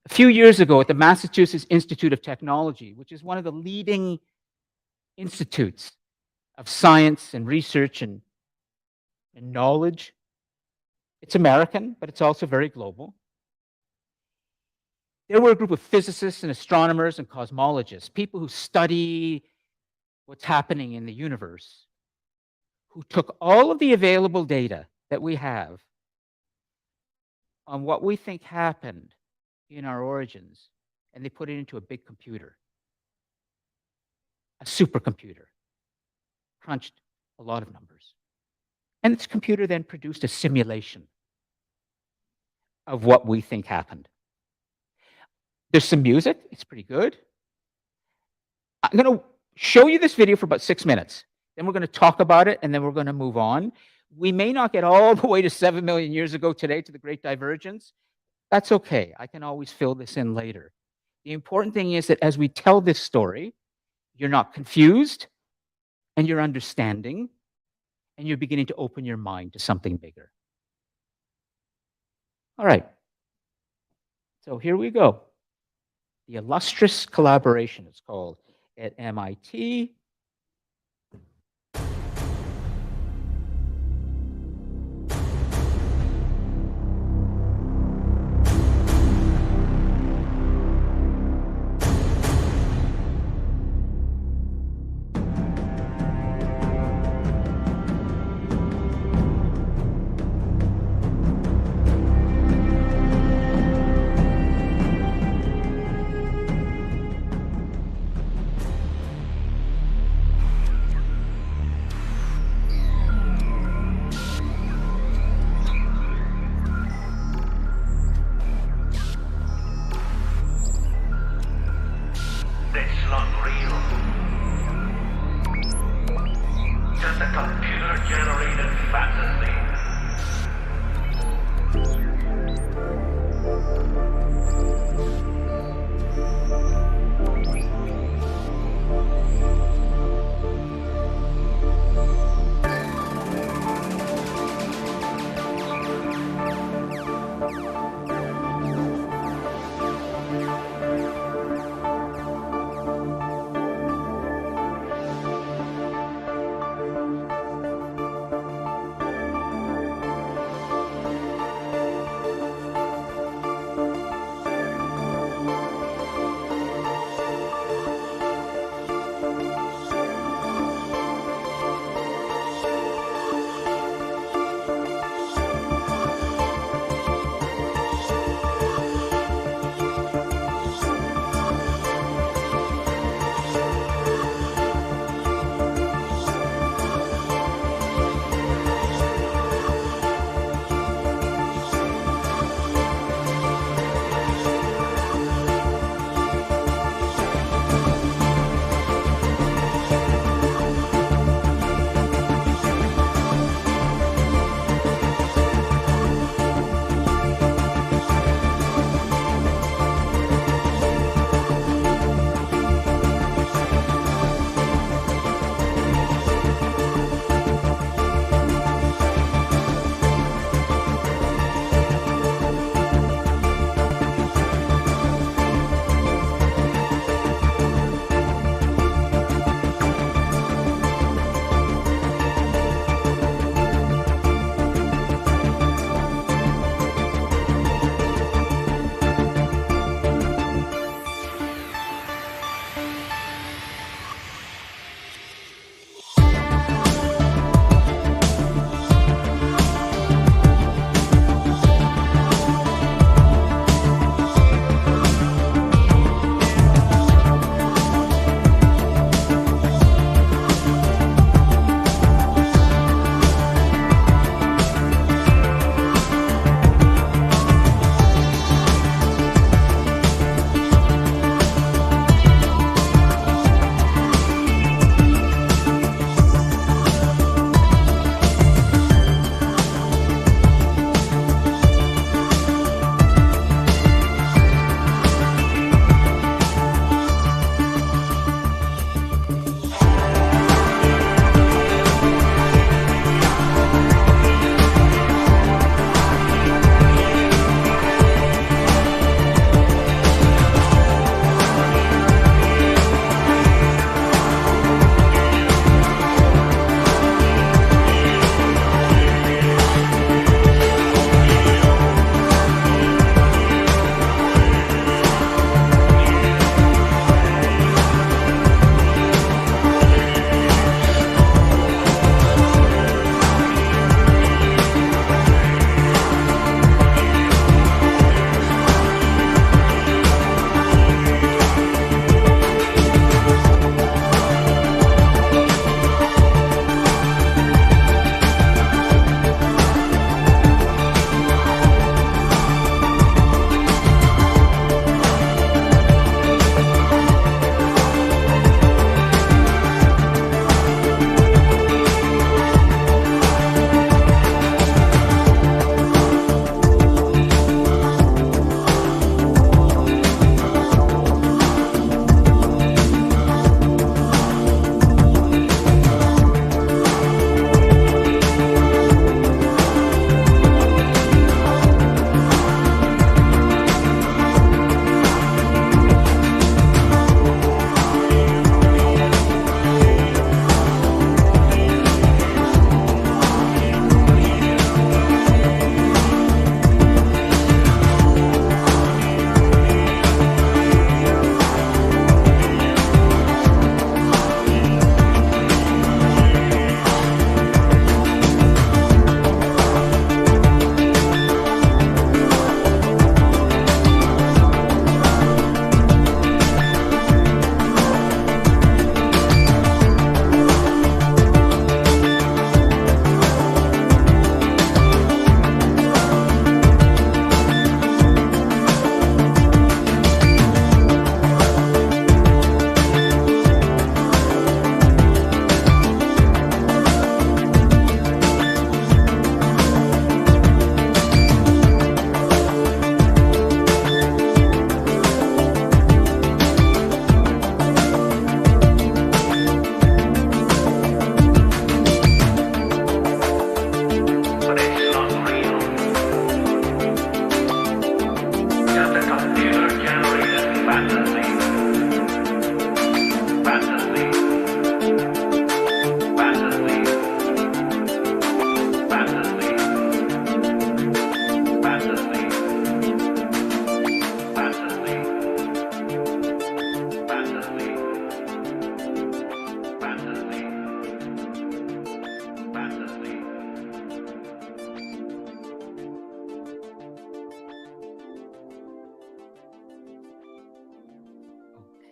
A few years ago at the Massachusetts Institute of Technology, which is one of the leading institutes of science and research and knowledge. It's American, but it's also very global. There were a group of physicists and astronomers and cosmologists, people who study what's happening in the universe, who took all of the available data that we have on what we think happened in our origins, and they put it into a big computer, a supercomputer, crunched a lot of numbers. And this computer then produced a simulation of what we think happened. There's some music. It's pretty good. I'm going to show you this video for about 6 minutes. Then we're going to talk about it, and then we're going to move on. We may not get all the way to 7 million years ago today to the Great Divergence. That's okay. I can always fill this in later. The important thing is that as we tell this story, you're not confused, and you're understanding, and you're beginning to open your mind to something bigger. All right. So here we go. The illustrious collaboration, it's called, at MIT. It's not real. Just a computer-generated fantasy.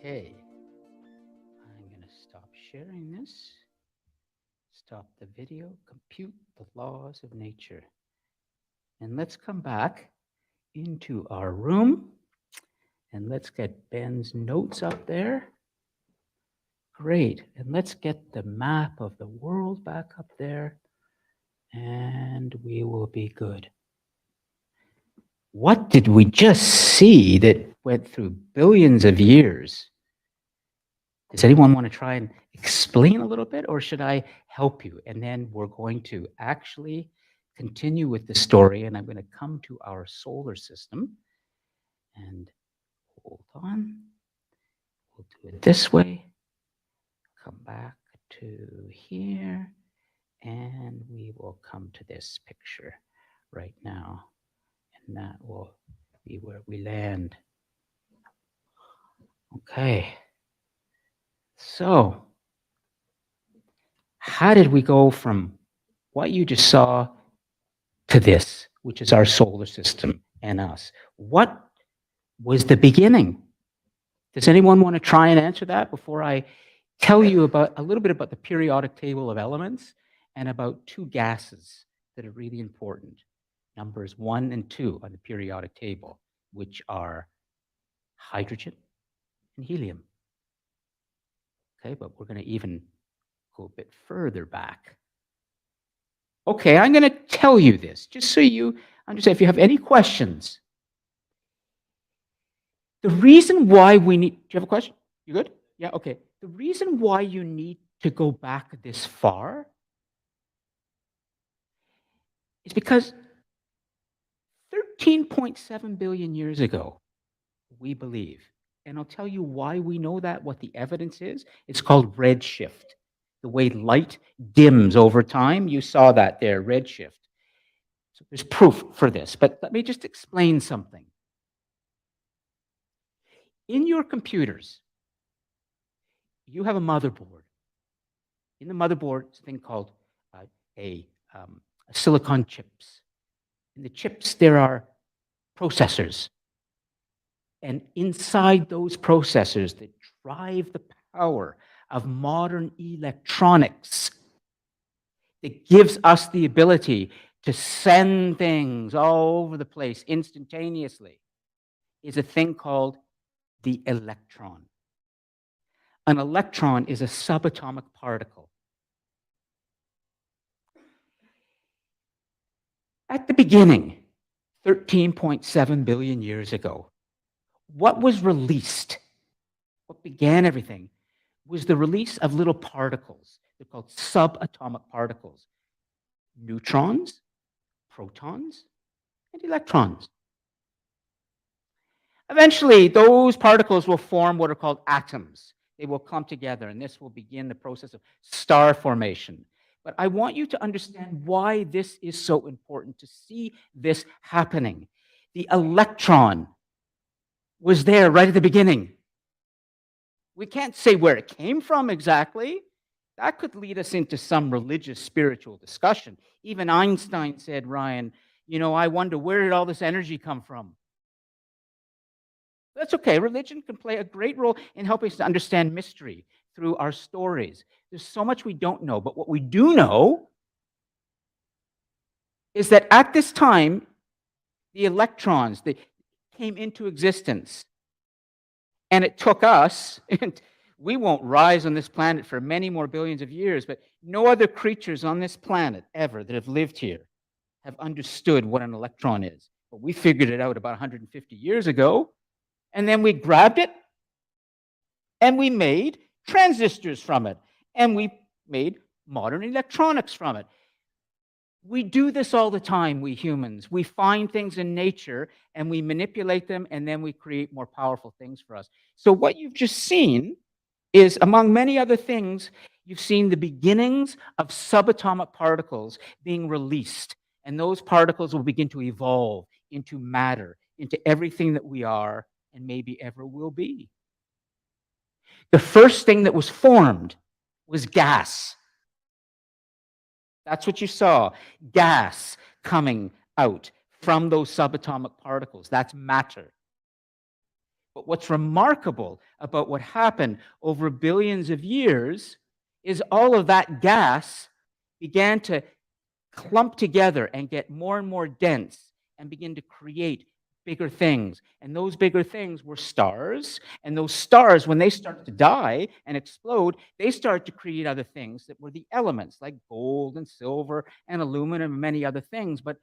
Okay. I'm going to stop sharing this. Stop the video. Compute the laws of nature. And let's come back into our room. And let's get Ben's notes up there. Great. And let's get the map of the world back up there. And we will be good. What did we just see that went through billions of years? Does anyone want to try and explain a little bit, or should I help you? And then we're going to actually continue with the story, and I'm going to come to our solar system. And hold on. We'll do it this way. Come back to here, and we will come to this picture right now. And that will be where we land. Okay. So, how did we go from what you just saw to this, which is our solar system and us? What was the beginning? Does anyone want to try and answer that before I tell you about a little bit about the periodic table of elements and about two gases that are really important? Numbers 1 and 2 on the periodic table, which are hydrogen and helium. Okay, but we're going to even go a bit further back. Okay, I'm going to tell you this, just so you understand. If you have any questions, the reason why we need, do you have a question? You good? Yeah, okay. The reason why you need to go back this far is because 13.7 billion years ago, we believe, and I'll tell you why we know that, what the evidence is. It's called redshift. The way light dims over time, you saw that there, redshift. So there's proof for this, but let me just explain something. In your computers, you have a motherboard. In the motherboard, it's a thing called silicon chips. In the chips, there are processors. And inside those processors that drive the power of modern electronics, that gives us the ability to send things all over the place instantaneously, is a thing called the electron. An electron is a subatomic particle. At the beginning, 13.7 billion years ago, what was released, what began everything, was the release of little particles. They're called subatomic particles. Neutrons, protons, and electrons. Eventually, those particles will form what are called atoms. They will come together, and this will begin the process of star formation. But I want you to understand why this is so important, to see this happening. The electron was there right at the beginning. We can't say where it came from exactly. That could lead us into some religious, spiritual discussion. Even Einstein said, Ryan, you know, I wonder, where did all this energy come from? That's okay. Religion can play a great role in helping us to understand mystery through our stories. There's so much we don't know, but what we do know is that at this time, the electrons that came into existence, and it took us, and we won't rise on this planet for many more billions of years, but no other creatures on this planet ever that have lived here have understood what an electron is. But we figured it out about 150 years ago, and then we grabbed it, and we made transistors from it, and we made modern electronics from it. We do this all the time, we humans. We find things in nature, and we manipulate them, and then we create more powerful things for us. So what you've just seen is, among many other things, you've seen the beginnings of subatomic particles being released, and those particles will begin to evolve into matter, into everything that we are and maybe ever will be. The first thing that was formed was gas. That's what you saw, gas coming out from those subatomic particles. That's matter. But what's remarkable about what happened over billions of years is all of that gas began to clump together and get more and more dense and begin to create bigger things. And those bigger things were stars. And those stars, when they start to die and explode, they start to create other things that were the elements, like gold and silver and aluminum and many other things. But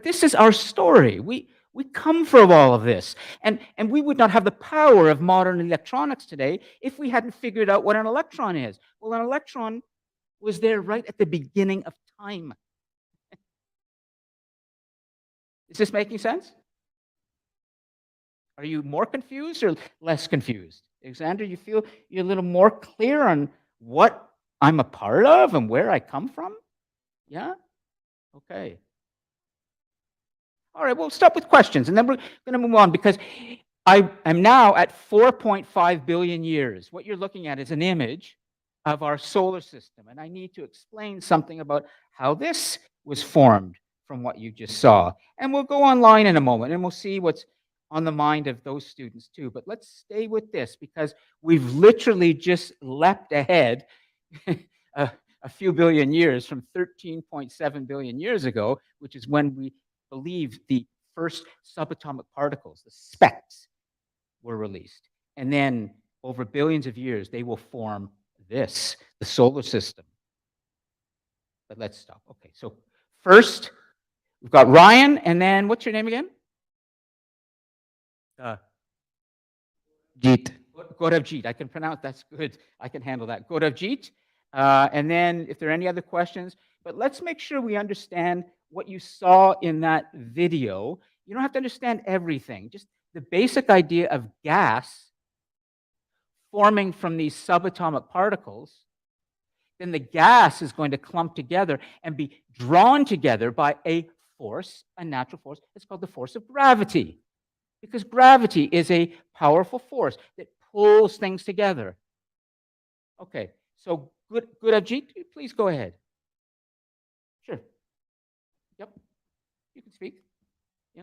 this is our story. We come from all of this. And we would not have the power of modern electronics today if we hadn't figured out what an electron is. Well, an electron was there right at the beginning of time. Is this making sense? Are you more confused or less confused? Alexander, you feel you're a little more clear on what I'm a part of and where I come from? Yeah? Okay. All right, we'll stop with questions, and then we're going to move on, because I am now at 4.5 billion years. What you're looking at is an image of our solar system, and I need to explain something about how this was formed from what you just saw. And we'll go online in a moment, and we'll see what's on the mind of those students too. But let's stay with this, because we've literally just leapt ahead a few billion years from 13.7 billion years ago, which is when we believe the first subatomic particles, the specks, were released. And then over billions of years, they will form this, the solar system. But let's stop. Okay, so first, we've got Ryan, and then what's your name again? Jeet. Gauravjeet. I can pronounce, that's good. I can handle that. Gauravjeet. And then if there are any other questions, but let's make sure we understand what you saw in that video. You don't have to understand everything, just the basic idea of gas forming from these subatomic particles. Then the gas is going to clump together and be drawn together by a force, a natural force. It's called the force of gravity, because gravity is a powerful force that pulls things together. Okay, so Gauravjeet, please go ahead. Sure. Yep, you can speak. Yeah.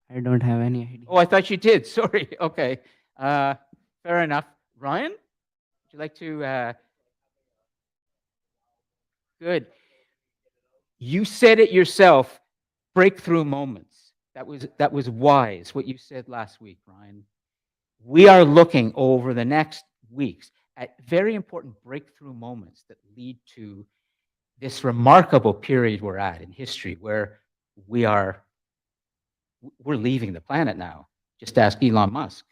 I don't have any idea. Oh, I thought you did. Sorry. Okay. Fair enough. Ryan, would you like to? Good. You said it yourself. Breakthrough moments. That was wise. What you said last week, Ryan. We are looking over the next weeks at very important breakthrough moments that lead to this remarkable period we're at in history, where we're leaving the planet now. Just ask Elon Musk.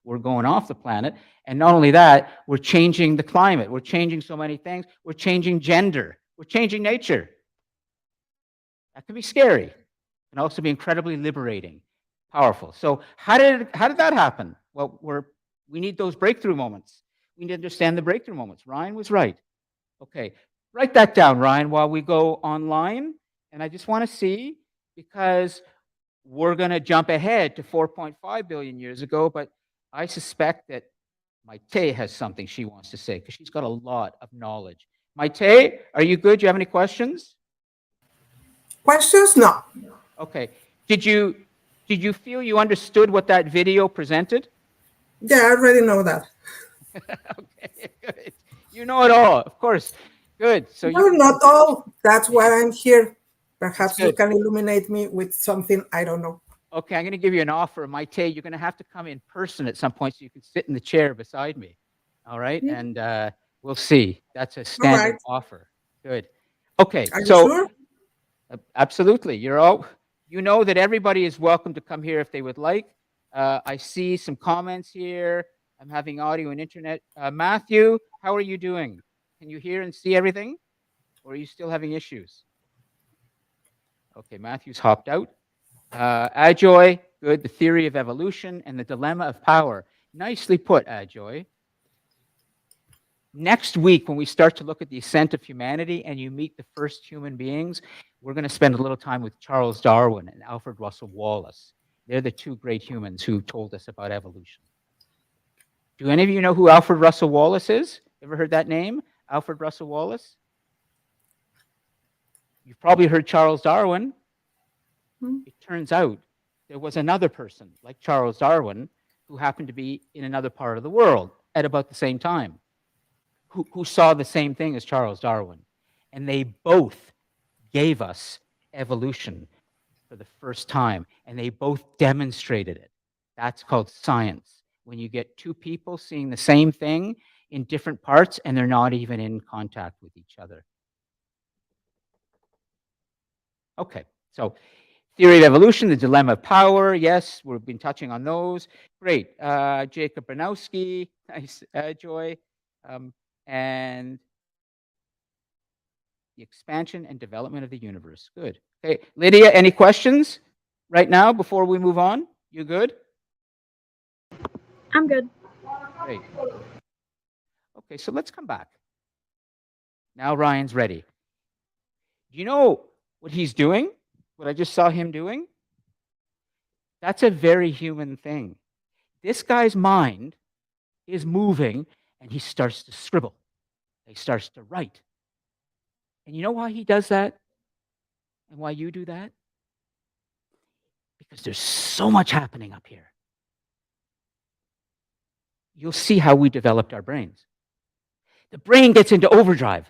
We're going off the planet. And not only that, we're changing the climate. We're changing so many things. We're changing gender. We're changing nature. That can be scary. It can also be incredibly liberating, powerful. So how did that happen? Well, we need those breakthrough moments. We need to understand the breakthrough moments. Ryan was right. Okay, write that down, Ryan, while we go online. And I just want to see, because we're going to jump ahead to 4.5 billion years ago, but I suspect that Maite has something she wants to say, because she's got a lot of knowledge. Maite, are you good? Do you have any questions? Questions? No. Okay. Did you feel you understood what that video presented? Yeah, I already know that. Okay, good. You know it all, of course. Good. So No, not all. That's why I'm here. Perhaps you good. can illuminate me with something I don't know. Okay, I'm going to give you an offer, Maite. You're going to have to come in person at some point so you can sit in the chair beside me. All right, Yeah. and we'll see. That's a standard right. offer. Good. Okay, Are you so sure? absolutely, you know that everybody is welcome to come here if they would like. I see some comments here. I'm having audio and internet. Matthew, how are you doing? Can you hear and see everything, or are you still having issues? Okay, Matthew's hopped out. Ajoy, good. The theory of evolution and the dilemma of power. Nicely put, Ajoy. Next week, when we start to look at the ascent of humanity and you meet the first human beings, we're going to spend a little time with Charles Darwin and Alfred Russel Wallace. They're the two great humans who told us about evolution. Do any of you know who Alfred Russel Wallace is? Ever heard that name? Alfred Russel Wallace? You've probably heard Charles Darwin. It turns out there was another person like Charles Darwin who happened to be in another part of the world at about the same time, who saw the same thing as Charles Darwin. And they both gave us evolution for the first time, and they both demonstrated it. That's called science. When you get two people seeing the same thing in different parts and they're not even in contact with each other. Okay, so theory of evolution, the dilemma of power. Yes, we've been touching on those. Great. Jacob Bernowski, nice, Joy. And the expansion and development of the universe. Good. Okay, Lydia, any questions right now before we move on? You good? I'm good. Great. Okay, so let's come back. Now Ryan's ready. Do you know what he's doing? What I just saw him doing? That's a very human thing. This guy's mind is moving and he starts to scribble. He starts to write. And you know why he does that? And why you do that? Because there's so much happening up here. You'll see how we developed our brains. The brain gets into overdrive.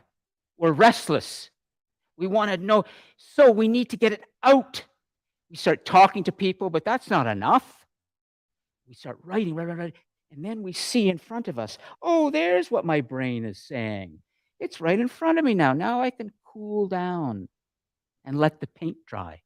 We're restless. We want to know, so we need to get it out. We start talking to people, but that's not enough. We start writing, and then we see in front of us, oh, there's what my brain is saying. It's right in front of me now. Now I can cool down and let the paint dry.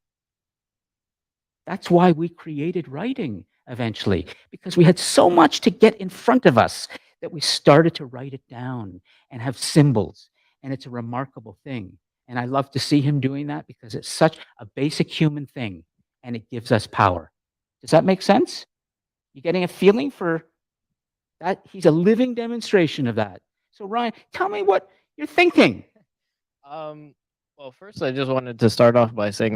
That's why we created writing eventually, because we had so much to get in front of us that we started to write it down and have symbols. And it's a remarkable thing. And I love to see him doing that because it's such a basic human thing and it gives us power. Does that make sense? You getting a feeling for that? He's a living demonstration of that. So Ryan, tell me what you're thinking. Well, first I just wanted to start off by saying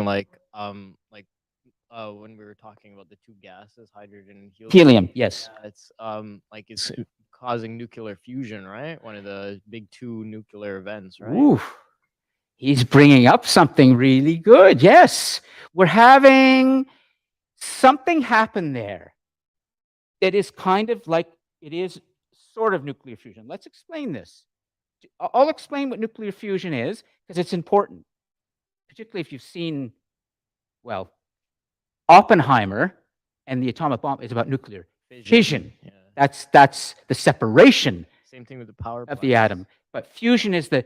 when we were talking about the two gases, hydrogen and helium. Helium, yes. It's it's causing nuclear fusion, right? One of the big two nuclear events, right? Ooh, he's bringing up something really good. Yes, we're having something happen there that is kind of like, it is sort of nuclear fusion. Let's explain this. I'll explain what nuclear fusion is because it's important, particularly if you've seen, well, Oppenheimer and the atomic bomb is about nuclear fission. Yeah. That's the separation Same thing with the power of the atom. But fusion is the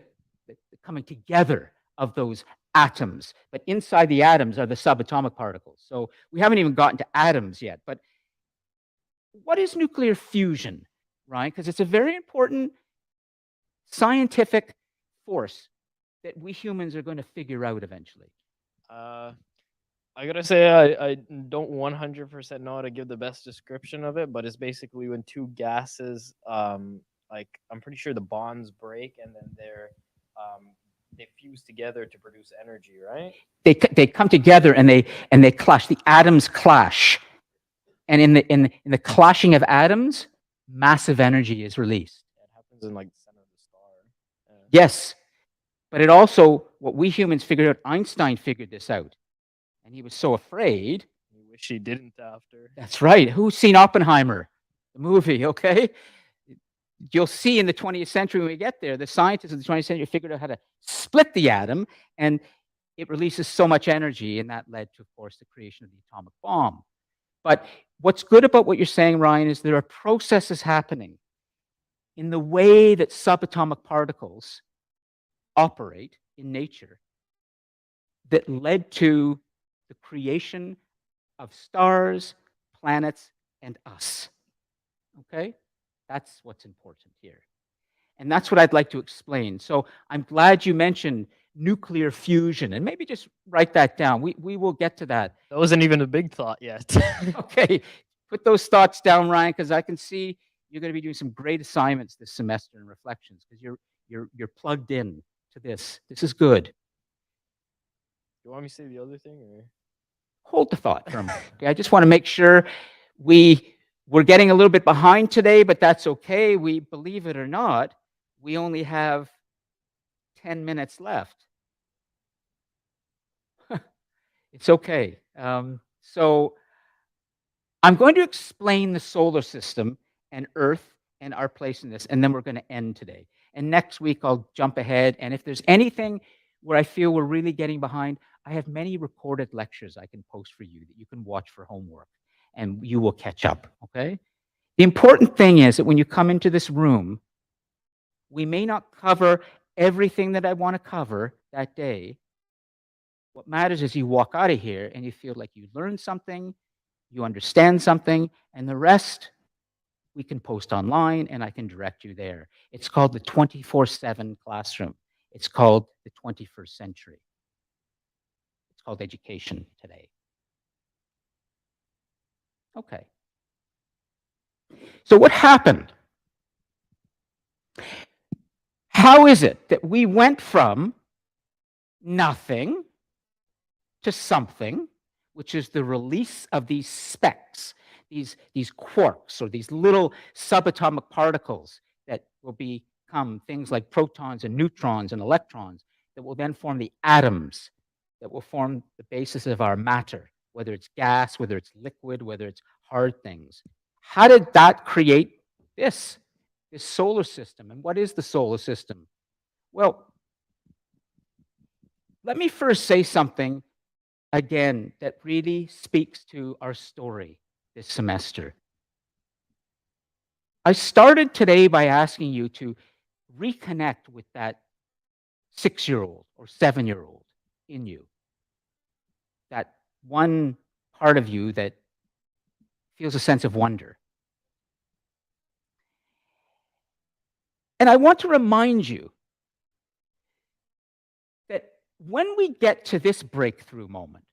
coming together of those atoms. But inside the atoms are the subatomic particles. So we haven't even gotten to atoms yet. But what is nuclear fusion, Ryan? Because it's a very important scientific force that we humans are going to figure out eventually. I gotta say, I don't 100% know how to give the best description of it, but it's basically when two gases, I'm pretty sure the bonds break and then they fuse together to produce energy, right? They come together and they clash. The atoms clash, and in the clashing of atoms, massive energy is released. It happens in like the center of the star. Yeah. Yes, but it also, what we humans figured out, Einstein figured this out. And he was so afraid. I wish he didn't after. That's right. Who's seen Oppenheimer, the movie, okay? You'll see in the 20th century when we get there, the scientists of the 20th century figured out how to split the atom, and it releases so much energy, and that led to, of course, the creation of the atomic bomb. But what's good about what you're saying, Ryan, is there are processes happening in the way that subatomic particles operate in nature that led to the creation of stars, planets, and us. Okay? That's what's important here. And that's what I'd like to explain. So I'm glad you mentioned nuclear fusion, and maybe just write that down. We will get to that. That wasn't even a big thought yet. Okay, put those thoughts down, Ryan, because I can see you're going to be doing some great assignments this semester and reflections because you're plugged in to this. This is good. You want me to say the other thing, or? Hold the thought for a moment. Okay, I just want to make sure we're getting a little bit behind today, but that's okay. We, believe it or not, we only have 10 minutes left. It's okay. So I'm going to explain the solar system and Earth and our place in this, and then we're going to end today. And next week, I'll jump ahead. And if there's anything where I feel we're really getting behind, I have many recorded lectures I can post for you that you can watch for homework, and you will catch up, okay? The important thing is that when you come into this room, we may not cover everything that I want to cover that day. What matters is you walk out of here and you feel like you learned something, you understand something, and the rest we can post online and I can direct you there. It's called the 24/7 classroom. It's called the 21st century. It's called education today. Okay. So what happened? How is it that we went from nothing to something, which is the release of these specks, these quarks, or these little subatomic particles that will become things like protons and neutrons and electrons that will then form the atoms that will form the basis of our matter, whether it's gas, whether it's liquid, whether it's hard things. How did that create this solar system? And what is the solar system? Well, let me first say something again that really speaks to our story this semester. I started today by asking you to reconnect with that 6-year-old or 7-year-old in you, that one part of you that feels a sense of wonder. And I want to remind you that when we get to this breakthrough moment,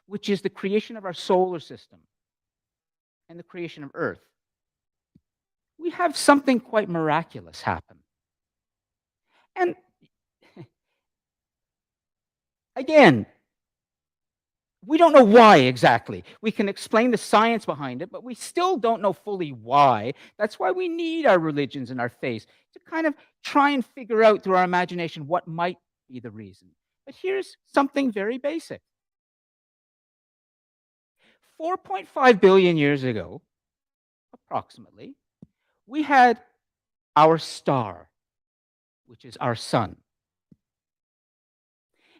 which is the creation of our solar system and the creation of Earth, we have something quite miraculous happen. And again, we don't know why exactly. We can explain the science behind it, but we still don't know fully why. That's why we need our religions and our faiths to kind of try and figure out through our imagination what might be the reason. But here's something very basic. 4.5 billion years ago, approximately, we had our star, which is our sun.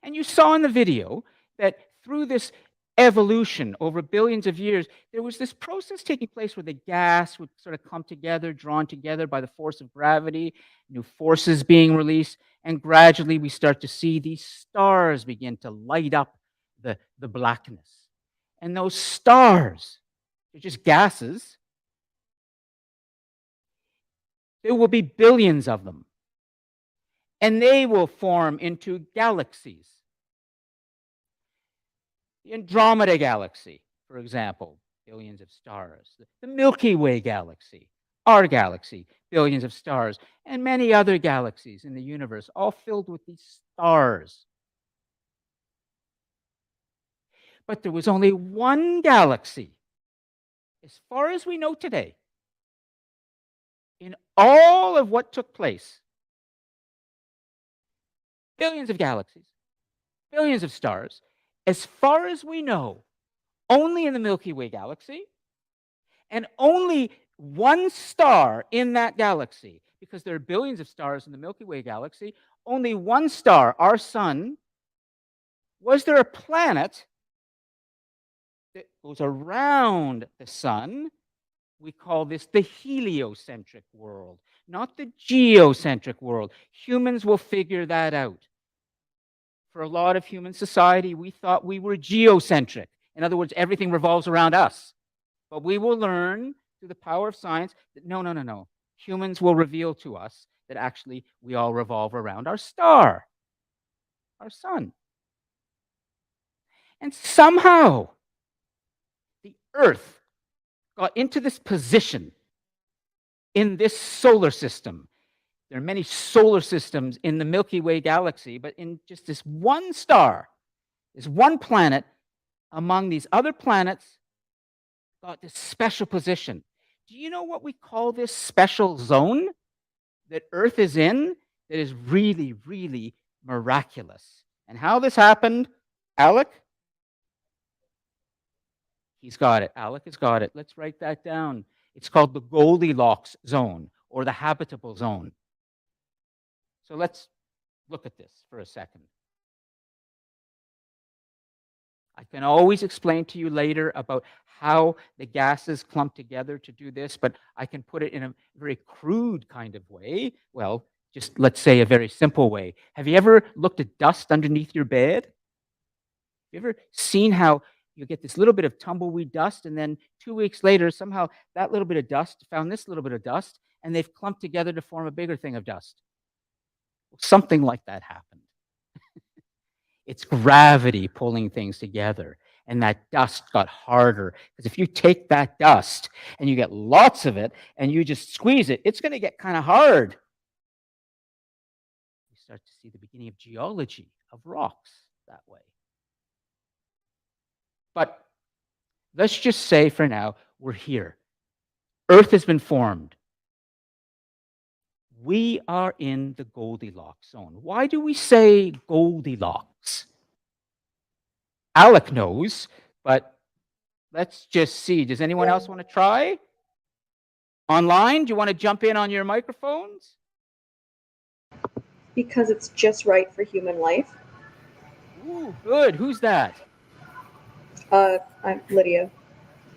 And you saw in the video that through this evolution over billions of years, there was this process taking place where the gas would sort of come together, drawn together by the force of gravity, new forces being released, and gradually we start to see these stars begin to light up the blackness. And those stars, they're just gases. There will be billions of them. And they will form into galaxies. The Andromeda Galaxy, for example, billions of stars. The Milky Way Galaxy, our galaxy, billions of stars, and many other galaxies in the universe, all filled with these stars. But there was only one galaxy, as far as we know today, in all of what took place. Billions of galaxies, billions of stars. As far as we know, only in the Milky Way galaxy, and only one star in that galaxy, because there are billions of stars in the Milky Way galaxy, only one star, our sun. Was there a planet that goes around the sun? We call this the heliocentric world, not the geocentric world. Humans will figure that out. For a lot of human society, we thought we were geocentric. In other words, everything revolves around us. But we will learn through the power of science that no. Humans will reveal to us that actually we all revolve around our star, our sun. And somehow, the Earth got into this position in this solar system. There are many solar systems in the Milky Way galaxy, but in just this one star, this one planet among these other planets got this special position. Do you know what we call this special zone that Earth is in that is really, really miraculous? And how this happened, Alec? He's got it. Alec has got it. Let's write that down. It's called the Goldilocks zone or the habitable zone. So let's look at this for a second. I can always explain to you later about how the gases clump together to do this, but I can put it in a very crude kind of way. Well, just let's say a very simple way. Have you ever looked at dust underneath your bed? Have you ever seen how you get this little bit of tumbleweed dust, and then 2 weeks later, somehow that little bit of dust found this little bit of dust, and they've clumped together to form a bigger thing of dust? Something like that happened. It's gravity pulling things together, and that dust got harder. Because if you take that dust and you get lots of it and you just squeeze it, it's going to get kind of hard. You start to see the beginning of geology of rocks that way. But let's just say for now, we're here. Earth has been formed. We are in the Goldilocks zone. Why do we say Goldilocks? Alec knows, but let's just see. Does anyone else want to try? Online, do you want to jump in on your microphones? Because it's just right for human life. Ooh, good. Who's that? I'm Lydia.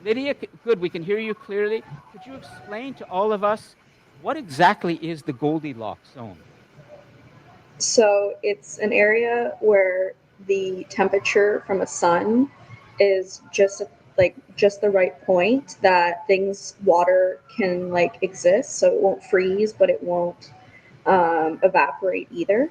Lydia, good. We can hear you clearly. Could you explain to all of us what exactly is the Goldilocks zone? So it's an area where the temperature from a sun is just the right point that water can exist. So it won't freeze, but it won't evaporate either.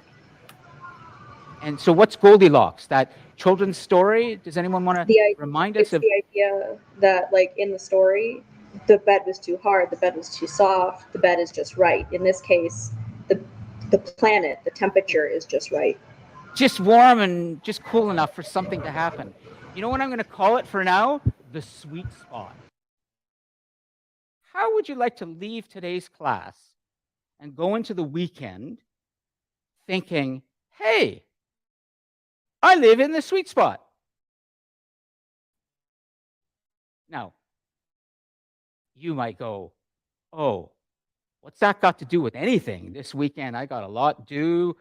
And so what's Goldilocks? That children's story? Does anyone want to remind us of? The idea that in the story, the bed was too hard, the bed was too soft, the bed is just right. In this case, the planet, the temperature is just right. Just warm and just cool enough for something to happen. You know what I'm going to call it for now? The sweet spot. How would you like to leave today's class and go into the weekend thinking, hey, I live in the sweet spot? Now, you might go, oh, what's that got to do with anything? This weekend, I got a lot due,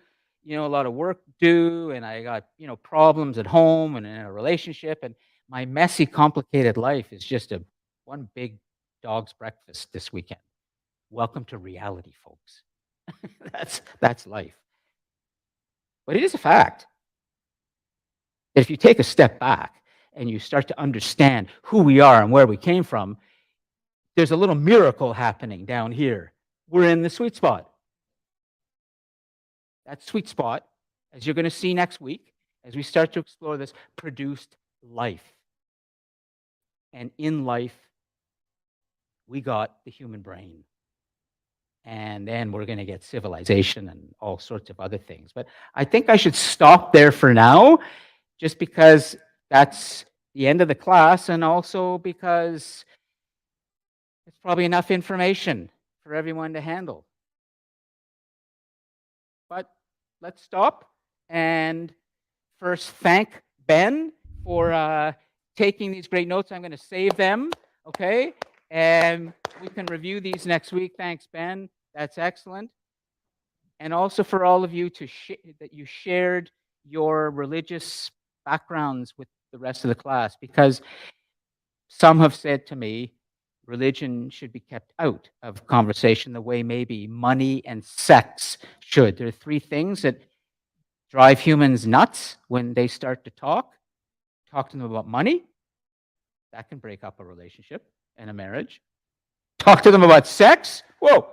a lot of work due, and I got, problems at home and in a relationship, and my messy, complicated life is just one big dog's breakfast this weekend. Welcome to reality, folks. That's life. But it is a fact that if you take a step back and you start to understand who we are and where we came from, there's a little miracle happening down here. We're in the sweet spot. That sweet spot, as you're going to see next week, as we start to explore this, produced life. And in life, we got the human brain. And then we're going to get civilization and all sorts of other things. But I think I should stop there for now, just because that's the end of the class, and also because it's probably enough information for everyone to handle. But let's stop and first thank Ben for taking these great notes. I'm going to save them, okay? And we can review these next week. Thanks, Ben. That's excellent. And also for all of you that you shared your religious backgrounds with the rest of the class, because some have said to me, religion should be kept out of conversation the way maybe money and sex should. There are three things that drive humans nuts when they start to talk. Talk to them about money. That can break up a relationship and a marriage. Talk to them about sex. Whoa.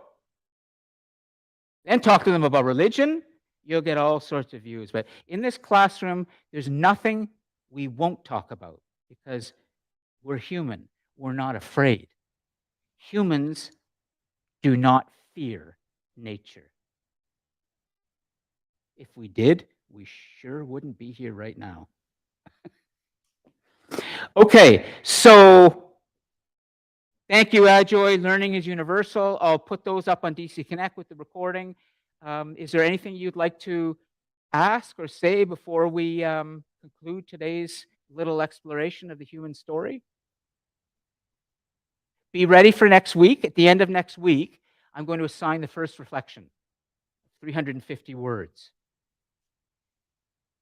Then talk to them about religion. You'll get all sorts of views. But in this classroom, there's nothing we won't talk about, because we're human. We're not afraid. Humans do not fear nature. If we did, we sure wouldn't be here right now. Okay, so thank you, Ajoy. Learning is universal. I'll put those up on DC Connect with the recording. Is there anything you'd like to ask or say before we conclude today's little exploration of the human story? be ready for next week. At the end of next week, I'm going to assign the first reflection, 350 words.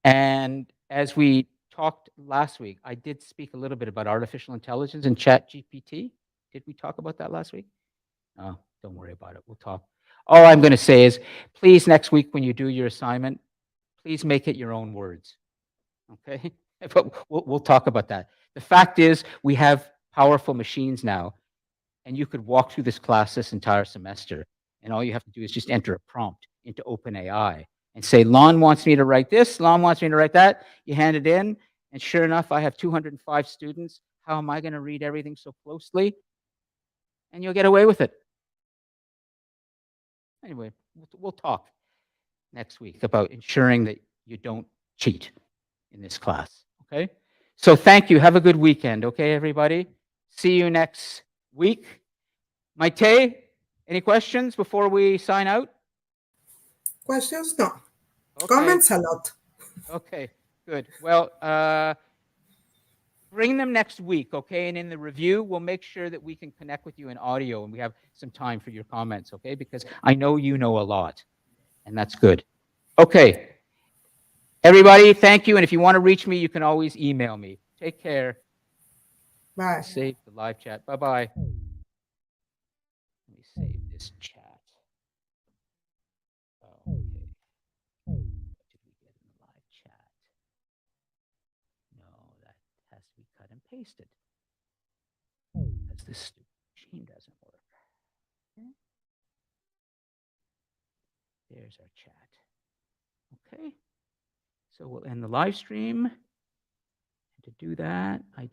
And as we talked last week, I did speak a little bit about artificial intelligence and ChatGPT. Did we talk about that last week? Oh, don't worry about it. We'll talk. All I'm going to say is, please, next week when you do your assignment, please make it your own words. Okay? But we'll talk about that. The fact is, we have powerful machines now, and you could walk through this class this entire semester, and all you have to do is just enter a prompt into OpenAI and say, Lon wants me to write this, Lon wants me to write that. You hand it in, and sure enough, I have 205 students. How am I going to read everything so closely? And you'll get away with it. Anyway, we'll talk next week about ensuring that you don't cheat in this class, okay? So thank you. Have a good weekend, okay, everybody? See you next week. Maite, any questions before we sign out? Questions? No. Okay. Comments a lot. Okay, good. Well, bring them next week, okay? And in the review, we'll make sure that we can connect with you in audio and we have some time for your comments, okay? Because I know you know a lot, and that's good. Okay. Everybody, thank you. And if you want to reach me, you can always email me. Take care. Bye. Save the live chat. Bye-bye. Let me save this chat. Okay. What did we get in the live chat? No, that has to be cut and pasted. Because this stupid machine doesn't work. There's our chat. Okay. So we'll end the live stream. And to do that, I